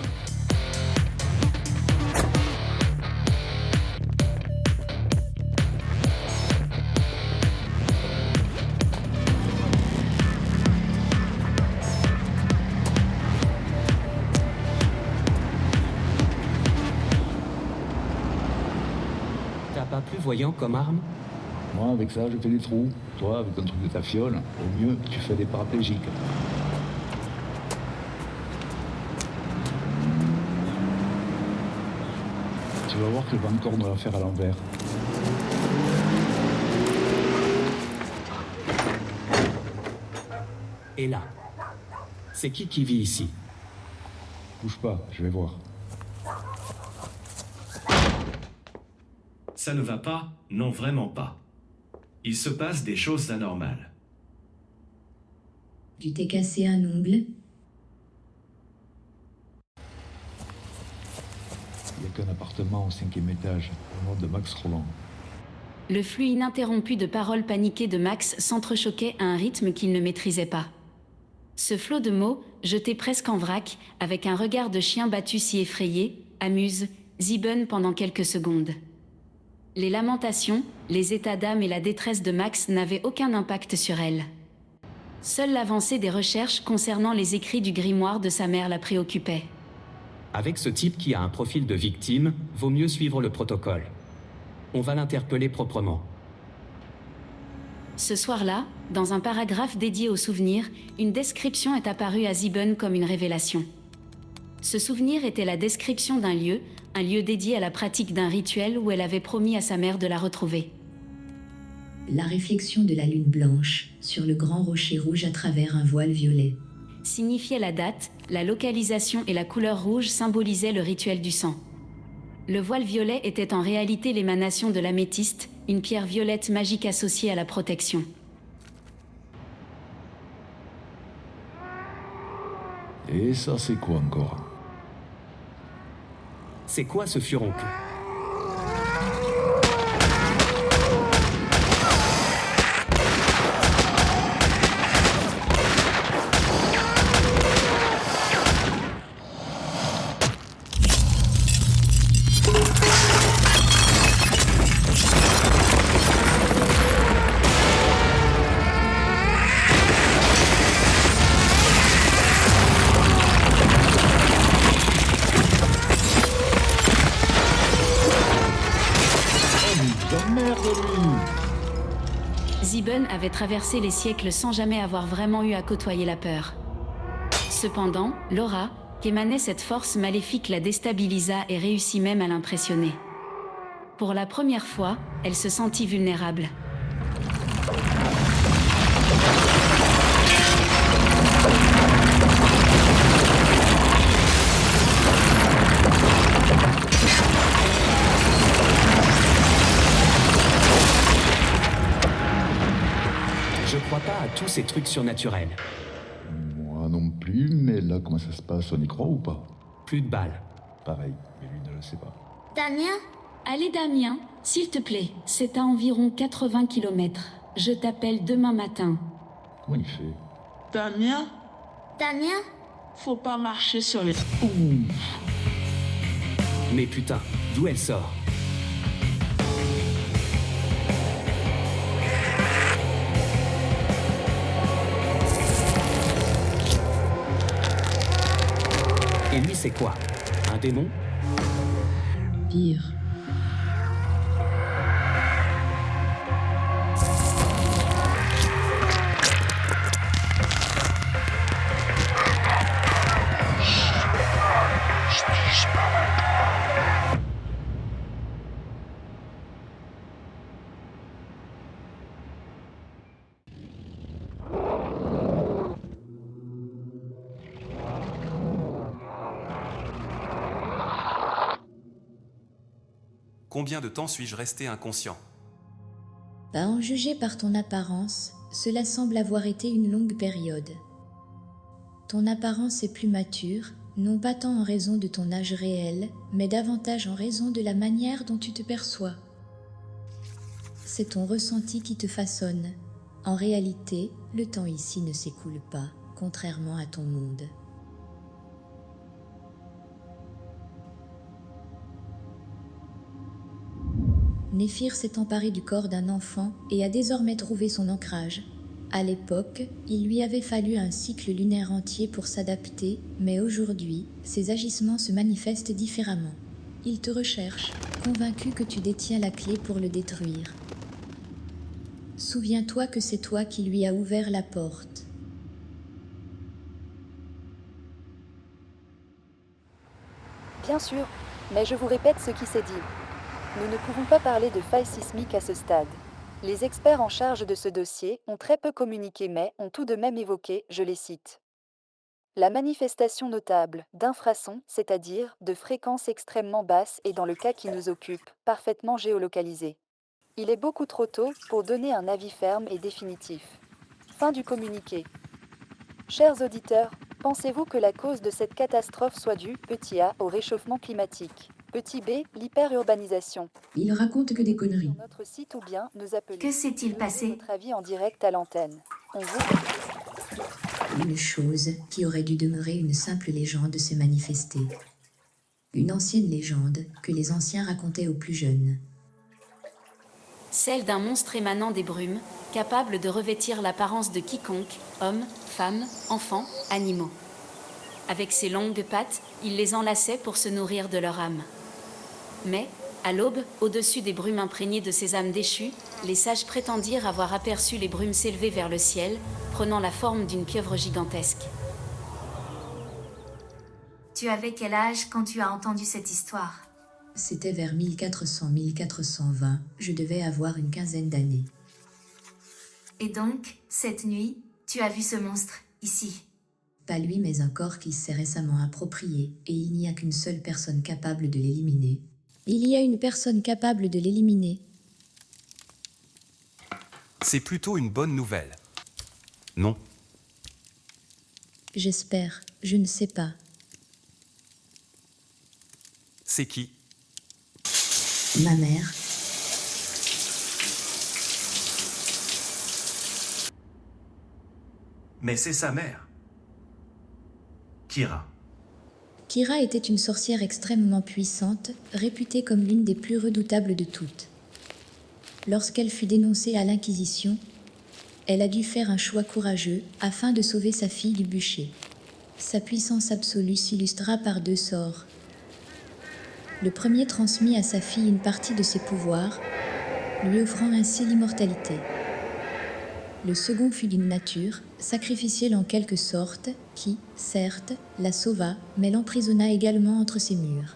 Pas plus voyant comme arme? Moi, avec ça, je fais des trous. Toi, avec ton truc de ta fiole, au mieux, tu fais des paraplégiques. Tu vas voir que je vais encore nous la faire à l'envers. Et là, c'est qui vit ici? Bouge pas, je vais voir. Ça ne va pas, non vraiment pas. Il se passe des choses anormales. Tu t'es cassé un ongle? Il n'y a qu'un appartement au 5e étage, au nom de Max Roland. Le flux ininterrompu de paroles paniquées de Max s'entrechoquait à un rythme qu'il ne maîtrisait pas. Ce flot de mots, jeté presque en vrac, avec un regard de chien battu si effrayé, amuse Sieben pendant quelques secondes. Les lamentations, les états d'âme et la détresse de Max n'avaient aucun impact sur elle. Seule l'avancée des recherches concernant les écrits du grimoire de sa mère la préoccupait. Avec ce type qui a un profil de victime, vaut mieux suivre le protocole. On va l'interpeller proprement. Ce soir-là, dans un paragraphe dédié au souvenir, une description est apparue à Sieben comme une révélation. Ce souvenir était la description d'un lieu, un lieu dédié à la pratique d'un rituel où elle avait promis à sa mère de la retrouver. La réflexion de la lune blanche sur le grand rocher rouge à travers un voile violet. Signifiait la date, la localisation et la couleur rouge symbolisaient le rituel du sang. Le voile violet était en réalité l'émanation de l'améthyste, une pierre violette magique associée à la protection. Et ça, c'est quoi encore? C'est quoi ce furoncle? Sieben avait traversé les siècles sans jamais avoir vraiment eu à côtoyer la peur. Cependant, l'aura qu'émanait cette force maléfique la déstabilisa et réussit même à l'impressionner. Pour la première fois, elle se sentit vulnérable. Je crois pas à tous ces trucs surnaturels. Moi non plus, mais là, comment ça se passe? On y croit ou pas? Plus de balles. Pareil, mais lui ne le sait pas. Damien? Allez Damien, s'il te plaît, c'est à environ 80 km. Je t'appelle demain matin. Comment il fait? Damien? Damien? Faut pas marcher sur les... Mais putain, d'où elle sort? Et lui, c'est quoi? Un démon? Pire. Combien de temps suis-je resté inconscient? À en juger par ton apparence, cela semble avoir été une longue période. Ton apparence est plus mature, non pas tant en raison de ton âge réel, mais davantage en raison de la manière dont tu te perçois. C'est ton ressenti qui te façonne. En réalité, le temps ici ne s'écoule pas, contrairement à ton monde. Néphir s'est emparé du corps d'un enfant et a désormais trouvé son ancrage. À l'époque, il lui avait fallu un cycle lunaire entier pour s'adapter, mais aujourd'hui, ses agissements se manifestent différemment. Il te recherche, convaincu que tu détiens la clé pour le détruire. Souviens-toi que c'est toi qui lui as ouvert la porte. Bien sûr, mais je vous répète ce qui s'est dit. Nous ne pouvons pas parler de failles sismiques à ce stade. Les experts en charge de ce dossier ont très peu communiqué mais ont tout de même évoqué, je les cite, La manifestation notable d'infrasons, c'est-à-dire de fréquences extrêmement basses et dans le cas qui nous occupe, parfaitement géolocalisées. Il est beaucoup trop tôt pour donner un avis ferme et définitif. Fin du communiqué. Chers auditeurs, pensez-vous que la cause de cette catastrophe soit due, petit a, au réchauffement climatique, petit b, l'hyperurbanisation? Il raconte que des conneries. Sur notre site ou bien nous appeler. Que s'est-il passé? Votre avis en direct à l'antenne. On vous... Une chose qui aurait dû demeurer une simple légende s'est manifestée. Une ancienne légende que les anciens racontaient aux plus jeunes. Celle d'un monstre émanant des brumes, capable de revêtir l'apparence de quiconque, hommes, femmes, enfants, animaux. Avec ses longues pattes, il les enlaçait pour se nourrir de leur âme. Mais, à l'aube, au-dessus des brumes imprégnées de ces âmes déchues, les sages prétendirent avoir aperçu les brumes s'élever vers le ciel, prenant la forme d'une pieuvre gigantesque. Tu avais quel âge quand tu as entendu cette histoire? C'était vers 1400-1420, je devais avoir une quinzaine d'années. Et donc, cette nuit, tu as vu ce monstre, ici? Pas lui, mais un corps qui s'est récemment approprié, et il n'y a qu'une seule personne capable de l'éliminer. Il y a une personne capable de l'éliminer. C'est plutôt une bonne nouvelle. Non. J'espère, je ne sais pas. C'est qui? Ma mère. Mais c'est sa mère. Kira. Kira était une sorcière extrêmement puissante, réputée comme l'une des plus redoutables de toutes. Lorsqu'elle fut dénoncée à l'Inquisition, elle a dû faire un choix courageux afin de sauver sa fille du bûcher. Sa puissance absolue s'illustra par 2 sorts. Le premier transmit à sa fille une partie de ses pouvoirs, lui offrant ainsi l'immortalité. Le second fut d'une nature sacrificielle en quelque sorte, qui, certes, la sauva, mais l'emprisonna également entre ses murs.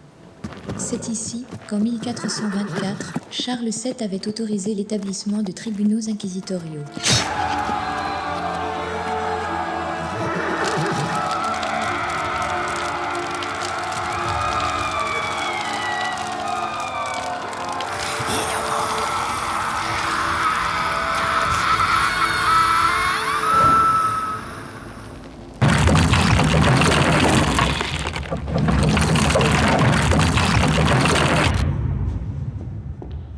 C'est ici qu'en 1424, Charles VII avait autorisé l'établissement de tribunaux inquisitoriaux.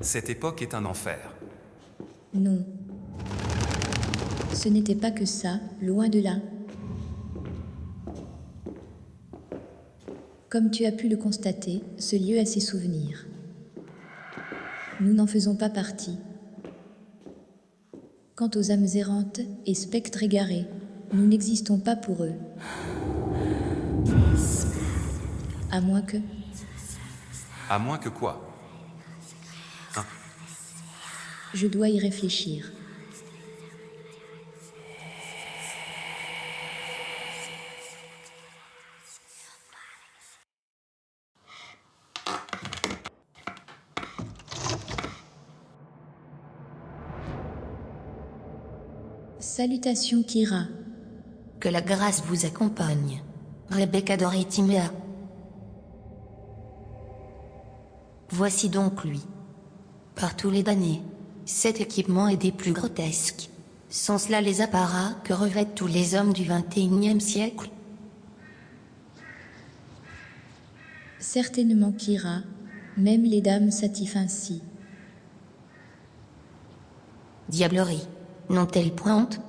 Cette époque est un enfer. Non. Ce n'était pas que ça, loin de là. Comme tu as pu le constater, ce lieu a ses souvenirs. Nous n'en faisons pas partie. Quant aux âmes errantes et spectres égarés, nous n'existons pas pour eux. À moins que... À moins que quoi? Je dois y réfléchir. Salutations Kira. Que la grâce vous accompagne. Rebecca Doritimea. Voici donc lui. Par tous les damnés. Cet équipement est des plus grotesques. Sont cela les apparats que revêtent tous les hommes du XXIe siècle? Certainement Kira, même les dames s'attifent ainsi. Diablerie, n'ont-elles point honte?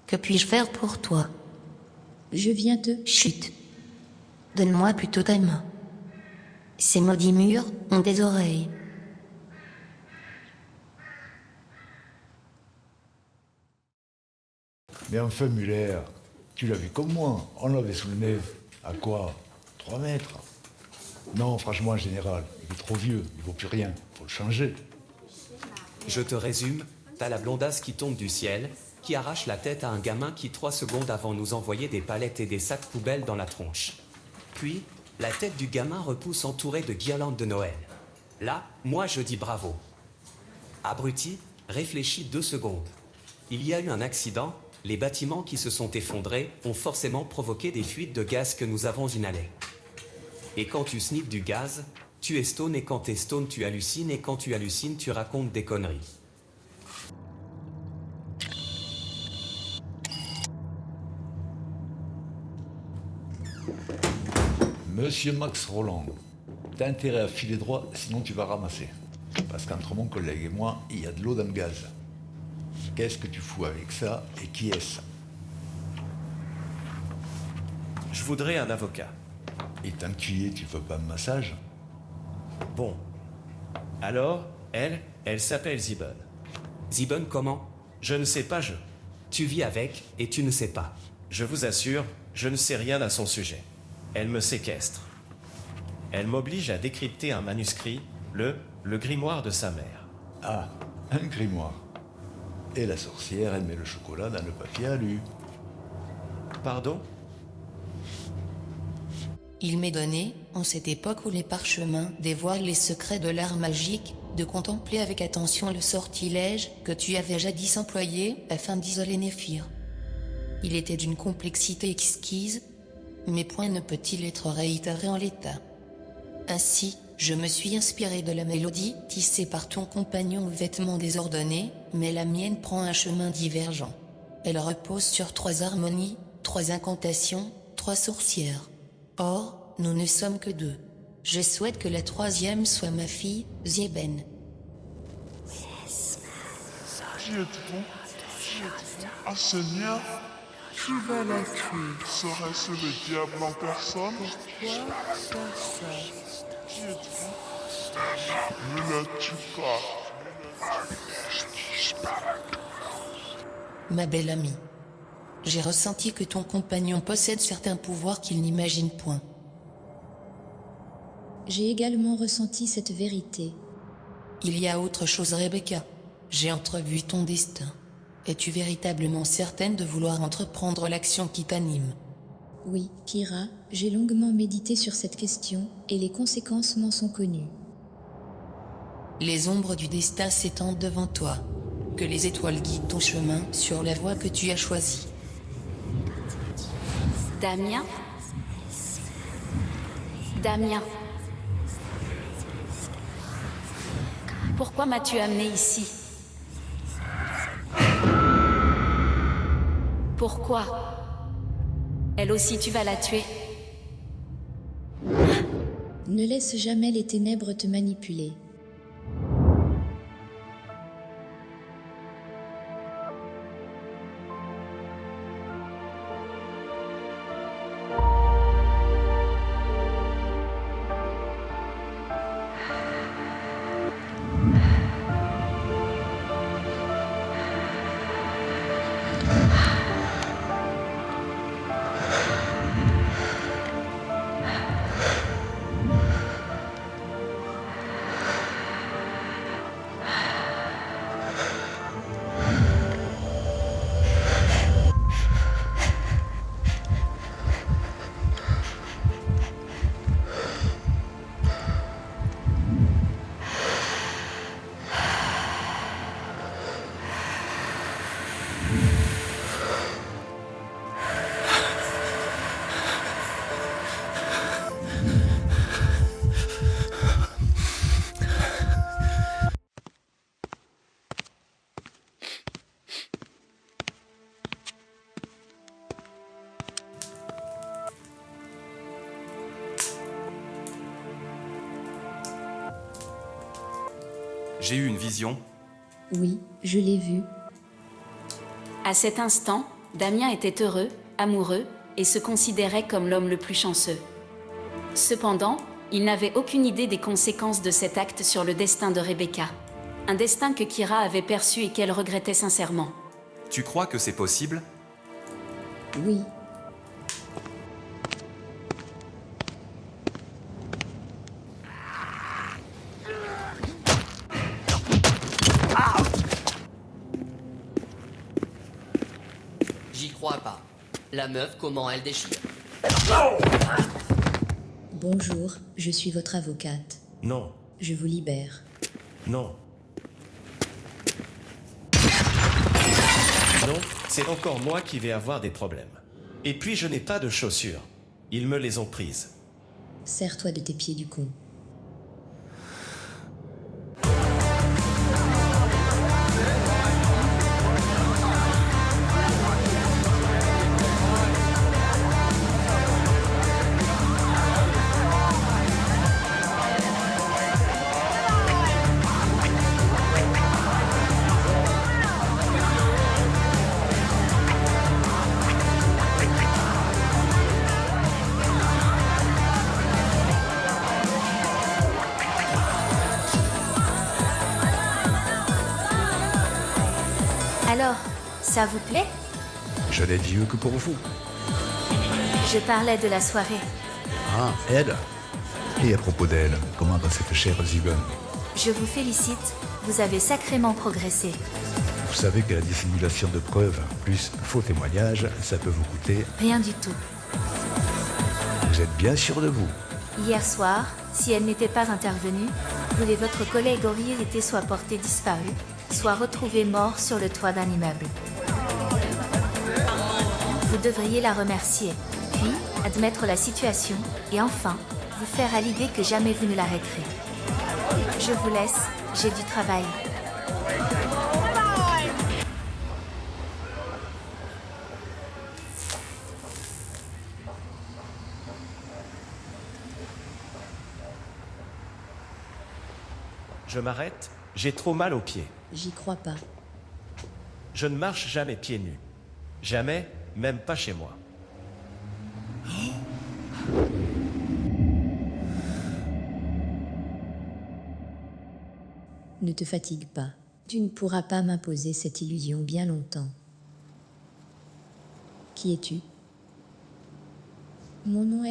Que puis-je faire pour toi? Je viens te... Chut. Donne-moi plutôt ta main. Ces maudits murs ont des oreilles. Mais enfin, Muller, tu l'as vu comme moi. On l'avait sous le nez. À quoi? 3 mètres. Non, franchement, général, il est trop vieux. Il vaut plus rien. Faut le changer. Je te résume, t'as la blondasse qui tombe du ciel, qui arrache la tête à un gamin qui 3 secondes avant nous envoyait des palettes et des sacs poubelles dans la tronche. Puis, la tête du gamin repousse entourée de guirlandes de Noël. Là, moi je dis bravo. Abruti, réfléchis 2 secondes. Il y a eu un accident, les bâtiments qui se sont effondrés ont forcément provoqué des fuites de gaz que nous avons inhalées. Et quand tu sniffes du gaz, tu es stone et quand t'es stone tu hallucines et quand tu hallucines tu racontes des conneries. Monsieur Max Roland, t'as intérêt à filer droit, sinon tu vas ramasser. Parce qu'entre mon collègue et moi, il y a de l'eau dans le gaz. Qu'est-ce que tu fous avec ça et qui est-ce? Je voudrais un avocat. Et tant que tu y es, tu veux pas un massage? Bon. Alors, elle s'appelle Zibon. Zibon comment? Je ne sais pas, Tu vis avec, et tu ne sais pas. Je vous assure, je ne sais rien à son sujet. Elle me séquestre. Elle m'oblige à décrypter un manuscrit, le grimoire de sa mère. Ah, un grimoire. Et la sorcière, elle met le chocolat dans le papier alu. Pardon? Il m'est donné, en cette époque où les parchemins dévoilent les secrets de l'art magique, de contempler avec attention le sortilège que tu avais jadis employé afin d'isoler Néphir. Il était d'une complexité exquise, mais point ne peut-il être réitéré en l'état. Ainsi, je me suis inspiré de la mélodie tissée par ton compagnon aux vêtements désordonnés, mais la mienne prend un chemin divergent. Elle repose sur 3 harmonies, 3 incantations, 3 sorcières. Or, nous ne sommes que 2. Je souhaite que la 3e soit ma fille, Zieben. Qui êtes-vous? Ah Seigneur, qui va la tuer? Serait-ce le diable en personne? Pourquoi faire ça? Qui êtes-vous? Ne la tue pas. Ma belle amie, j'ai ressenti que ton compagnon possède certains pouvoirs qu'il n'imagine point. J'ai également ressenti cette vérité. Il y a autre chose, Rebecca. J'ai entrevu ton destin. Es-tu véritablement certaine de vouloir entreprendre l'action qui t'anime? Oui, Kira, j'ai longuement médité sur cette question, et les conséquences m'en sont connues. Les ombres du destin s'étendent devant toi. Que les étoiles guident ton chemin sur la voie que tu as choisie. Damien? Damien? Pourquoi m'as-tu amené ici? Pourquoi? Elle aussi, tu vas la tuer? Ne laisse jamais les ténèbres te manipuler. J'ai eu une vision. Oui, je l'ai vu. À cet instant, Damien était heureux, amoureux, et se considérait comme l'homme le plus chanceux. Cependant, il n'avait aucune idée des conséquences de cet acte sur le destin de Rebecca. Un destin que Kira avait perçu et qu'elle regrettait sincèrement. Tu crois que c'est possible? Oui. J'y crois pas. La meuf, comment elle déchire? Bonjour, je suis votre avocate. Non, Je vous libère. non. Sinon, c'est encore moi qui vais avoir des problèmes. Et puis je n'ai pas de chaussures. Ils me les ont prises. Serre-toi de tes pieds du con. Alors, ça vous plaît? Je n'ai Dieu que pour vous. Je parlais de la soirée. Ah, elle. Et à propos d'elle, comment va cette chère Zigone? Je vous félicite, vous avez sacrément progressé. Vous savez que la dissimulation de preuves, plus faux témoignages, ça peut vous coûter... Rien du tout. Vous êtes bien sûr de vous? Hier soir, si elle n'était pas intervenue, vous et votre collègue auriez été soit portés disparus, soit retrouvés morts sur le toit d'un immeuble. Vous devriez la remercier, puis admettre la situation, et enfin, vous faire à l'idée que jamais vous ne l'arrêterez. Je vous laisse, j'ai du travail. Je m'arrête, j'ai trop mal aux pieds. J'y crois pas. Je ne marche jamais pieds nus. Jamais, même pas chez moi. Ne te fatigue pas. Tu ne pourras pas m'imposer cette illusion bien longtemps. Qui es-tu? Mon nom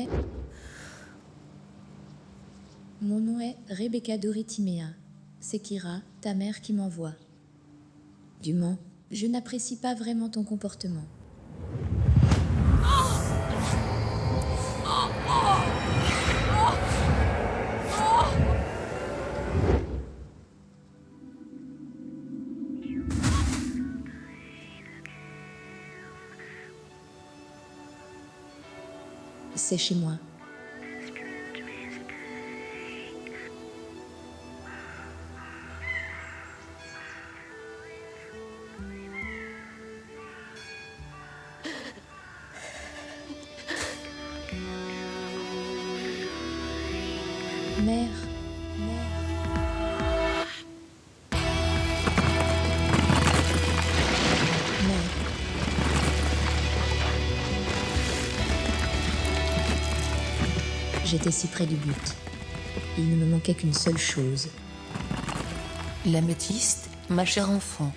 est Rebecca Doritimea. C'est Kira, ta mère, qui m'envoie. Du moins, je n'apprécie pas vraiment ton comportement. C'est chez moi. Mère. J'étais si près du but. Il ne me manquait qu'une seule chose. L'améthyste, ma chère enfant.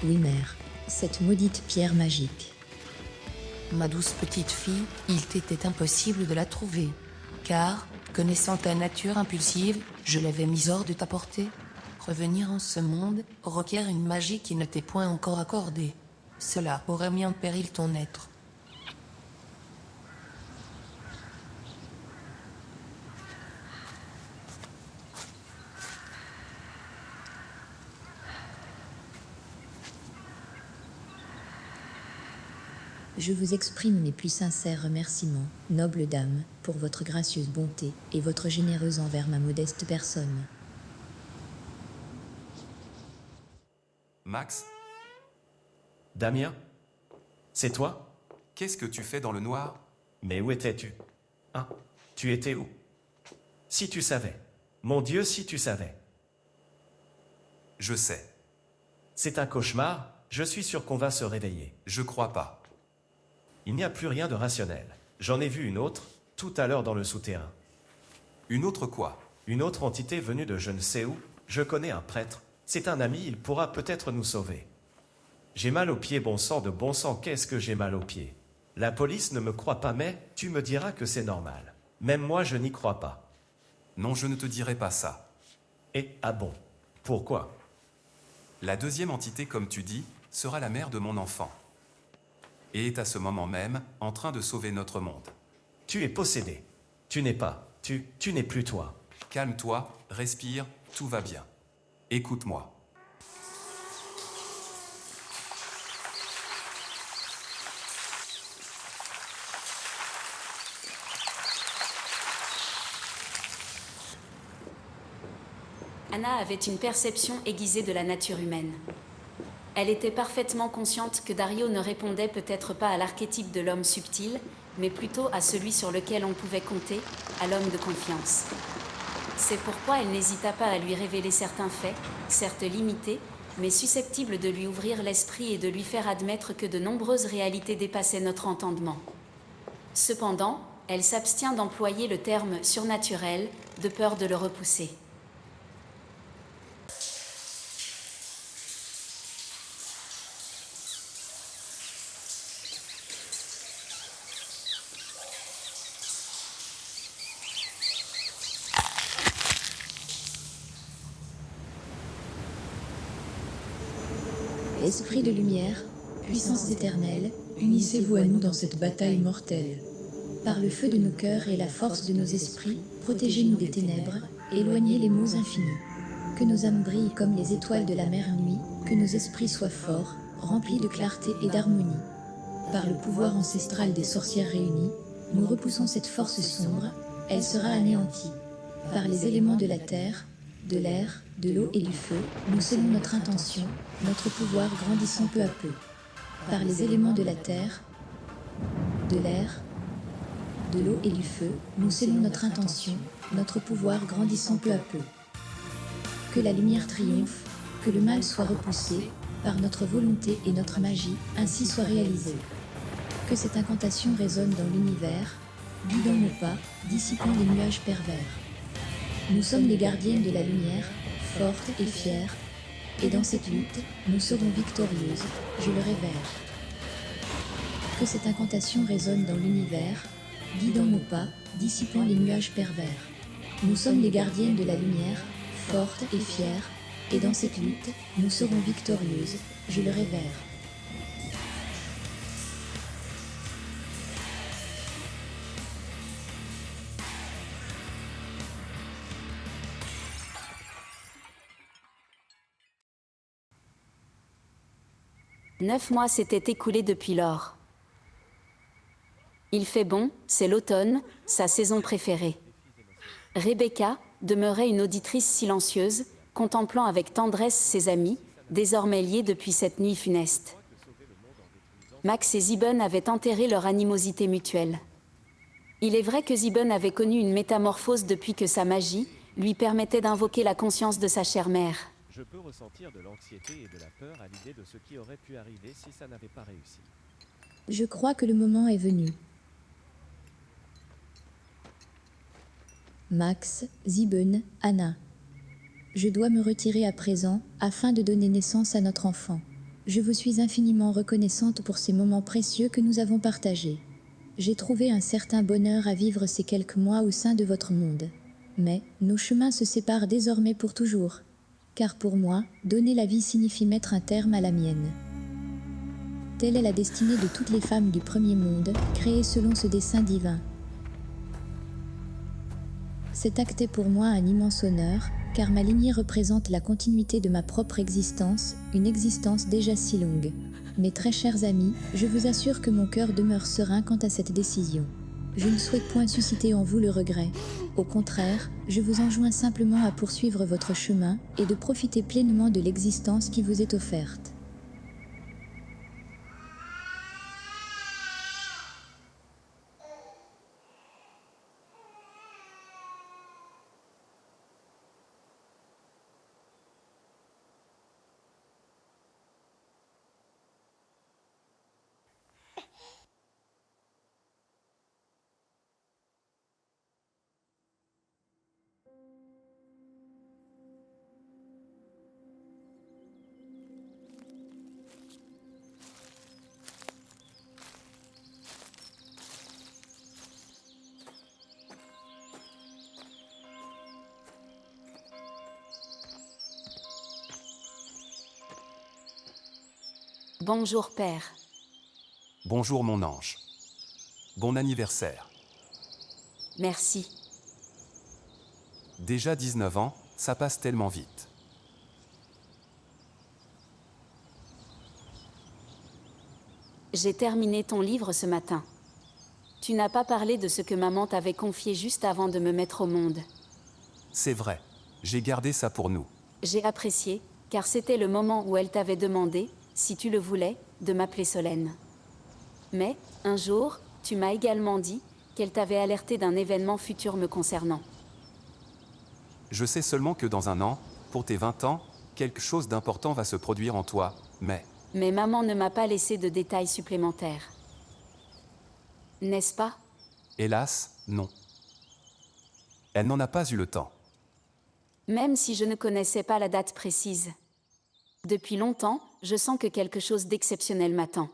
Oui, mère. Cette maudite pierre magique. Ma douce petite fille, il t'était impossible de la trouver. Car, connaissant ta nature impulsive, je l'avais mise hors de ta portée. Revenir en ce monde requiert une magie qui ne t'est point encore accordée. Cela aurait mis en péril ton être. Je vous exprime mes plus sincères remerciements, noble dame, pour votre gracieuse bonté et votre généreuse envers ma modeste personne. Max? Damien? C'est toi? Qu'est-ce que tu fais dans le noir? Mais où étais-tu? Hein? Tu étais où? Si tu savais. Mon Dieu, si tu savais. Je sais. C'est un cauchemar, je suis sûr qu'on va se réveiller. Je crois pas. Il n'y a plus rien de rationnel. J'en ai vu une autre, tout à l'heure dans le souterrain. Une autre quoi? Une autre entité venue de je ne sais où. Je connais un prêtre. C'est un ami, il pourra peut-être nous sauver. J'ai mal aux pieds, bon sang de bon sang, qu'est-ce que j'ai mal aux pieds? La police ne me croit pas, mais tu me diras que c'est normal. Même moi, je n'y crois pas. Non, je ne te dirai pas ça. Et, ah bon? Pourquoi? La deuxième entité, comme tu dis, sera la mère de mon enfant. Et est à ce moment même en train de sauver notre monde. Tu es possédé. Tu n'es pas. Tu n'es plus toi. Calme-toi, respire, tout va bien. Écoute-moi. Anna avait une perception aiguisée de la nature humaine. Elle était parfaitement consciente que Dario ne répondait peut-être pas à l'archétype de l'homme subtil, mais plutôt à celui sur lequel on pouvait compter, à l'homme de confiance. C'est pourquoi elle n'hésita pas à lui révéler certains faits, certes limités, mais susceptibles de lui ouvrir l'esprit et de lui faire admettre que de nombreuses réalités dépassaient notre entendement. Cependant, elle s'abstient d'employer le terme « surnaturel » de peur de le repousser. Esprit de lumière, puissance éternelle, unissez-vous à nous dans cette bataille mortelle. Par le feu de nos cœurs et la force de nos esprits, protégez-nous des ténèbres, éloignez les maux infinis. Que nos âmes brillent comme les étoiles de la mer nuit, que nos esprits soient forts, remplis de clarté et d'harmonie. Par le pouvoir ancestral des sorcières réunies, nous repoussons cette force sombre, elle sera anéantie. Par les éléments de la terre, de l'air, de l'eau et du feu, nous scellons notre intention, notre pouvoir grandissant peu à peu. Par les éléments de la terre, de l'air, de l'eau et du feu, nous scellons notre intention, notre pouvoir grandissant peu à peu. Que la lumière triomphe, que le mal soit repoussé, par notre volonté et notre magie, ainsi soit réalisé. Que cette incantation résonne dans l'univers, guidant nos pas, dissipant les nuages pervers. Nous sommes les gardiennes de la lumière, fortes et fières, et dans cette lutte, nous serons victorieuses, je le révère. Que cette incantation résonne dans l'univers, guidant nos pas, dissipant les nuages pervers. Nous sommes les gardiennes de la lumière, fortes et fières, et dans cette lutte, nous serons victorieuses, je le révère. Neuf mois s'étaient écoulés depuis lors. Il fait bon, c'est l'automne, sa saison préférée. Rebecca demeurait une auditrice silencieuse, contemplant avec tendresse ses amis, désormais liés depuis cette nuit funeste. Max et Zibun avaient enterré leur animosité mutuelle. Il est vrai que Zibun avait connu une métamorphose depuis que sa magie lui permettait d'invoquer la conscience de sa chère mère. Je peux ressentir de l'anxiété et de la peur à l'idée de ce qui aurait pu arriver si ça n'avait pas réussi. Je crois que le moment est venu. Max, Zibun, Anna. Je dois me retirer à présent afin de donner naissance à notre enfant. Je vous suis infiniment reconnaissante pour ces moments précieux que nous avons partagés. J'ai trouvé un certain bonheur à vivre ces quelques mois au sein de votre monde. Mais nos chemins se séparent désormais pour toujours. Car pour moi, donner la vie signifie mettre un terme à la mienne. Telle est la destinée de toutes les femmes du premier monde, créées selon ce dessein divin. Cet acte est pour moi un immense honneur, car ma lignée représente la continuité de ma propre existence, une existence déjà si longue. Mes très chers amis, je vous assure que mon cœur demeure serein quant à cette décision. Je ne souhaite point susciter en vous le regret. Au contraire, je vous enjoins simplement à poursuivre votre chemin et de profiter pleinement de l'existence qui vous est offerte. Bonjour père. Bonjour mon ange. Bon anniversaire. Merci. Déjà 19 ans, ça passe tellement vite. J'ai terminé ton livre ce matin. Tu n'as pas parlé de ce que maman t'avait confié juste avant de me mettre au monde. C'est vrai. J'ai gardé ça pour nous. J'ai apprécié, car c'était le moment où elle t'avait demandé, si tu le voulais, de m'appeler Solène. Mais, un jour, tu m'as également dit qu'elle t'avait alerté d'un événement futur me concernant. Je sais seulement que dans un an, pour tes 20 ans, quelque chose d'important va se produire en toi, mais... Mais maman ne m'a pas laissé de détails supplémentaires. N'est-ce pas? Hélas, non. Elle n'en a pas eu le temps. Même si je ne connaissais pas la date précise. Depuis longtemps, je sens que quelque chose d'exceptionnel m'attend.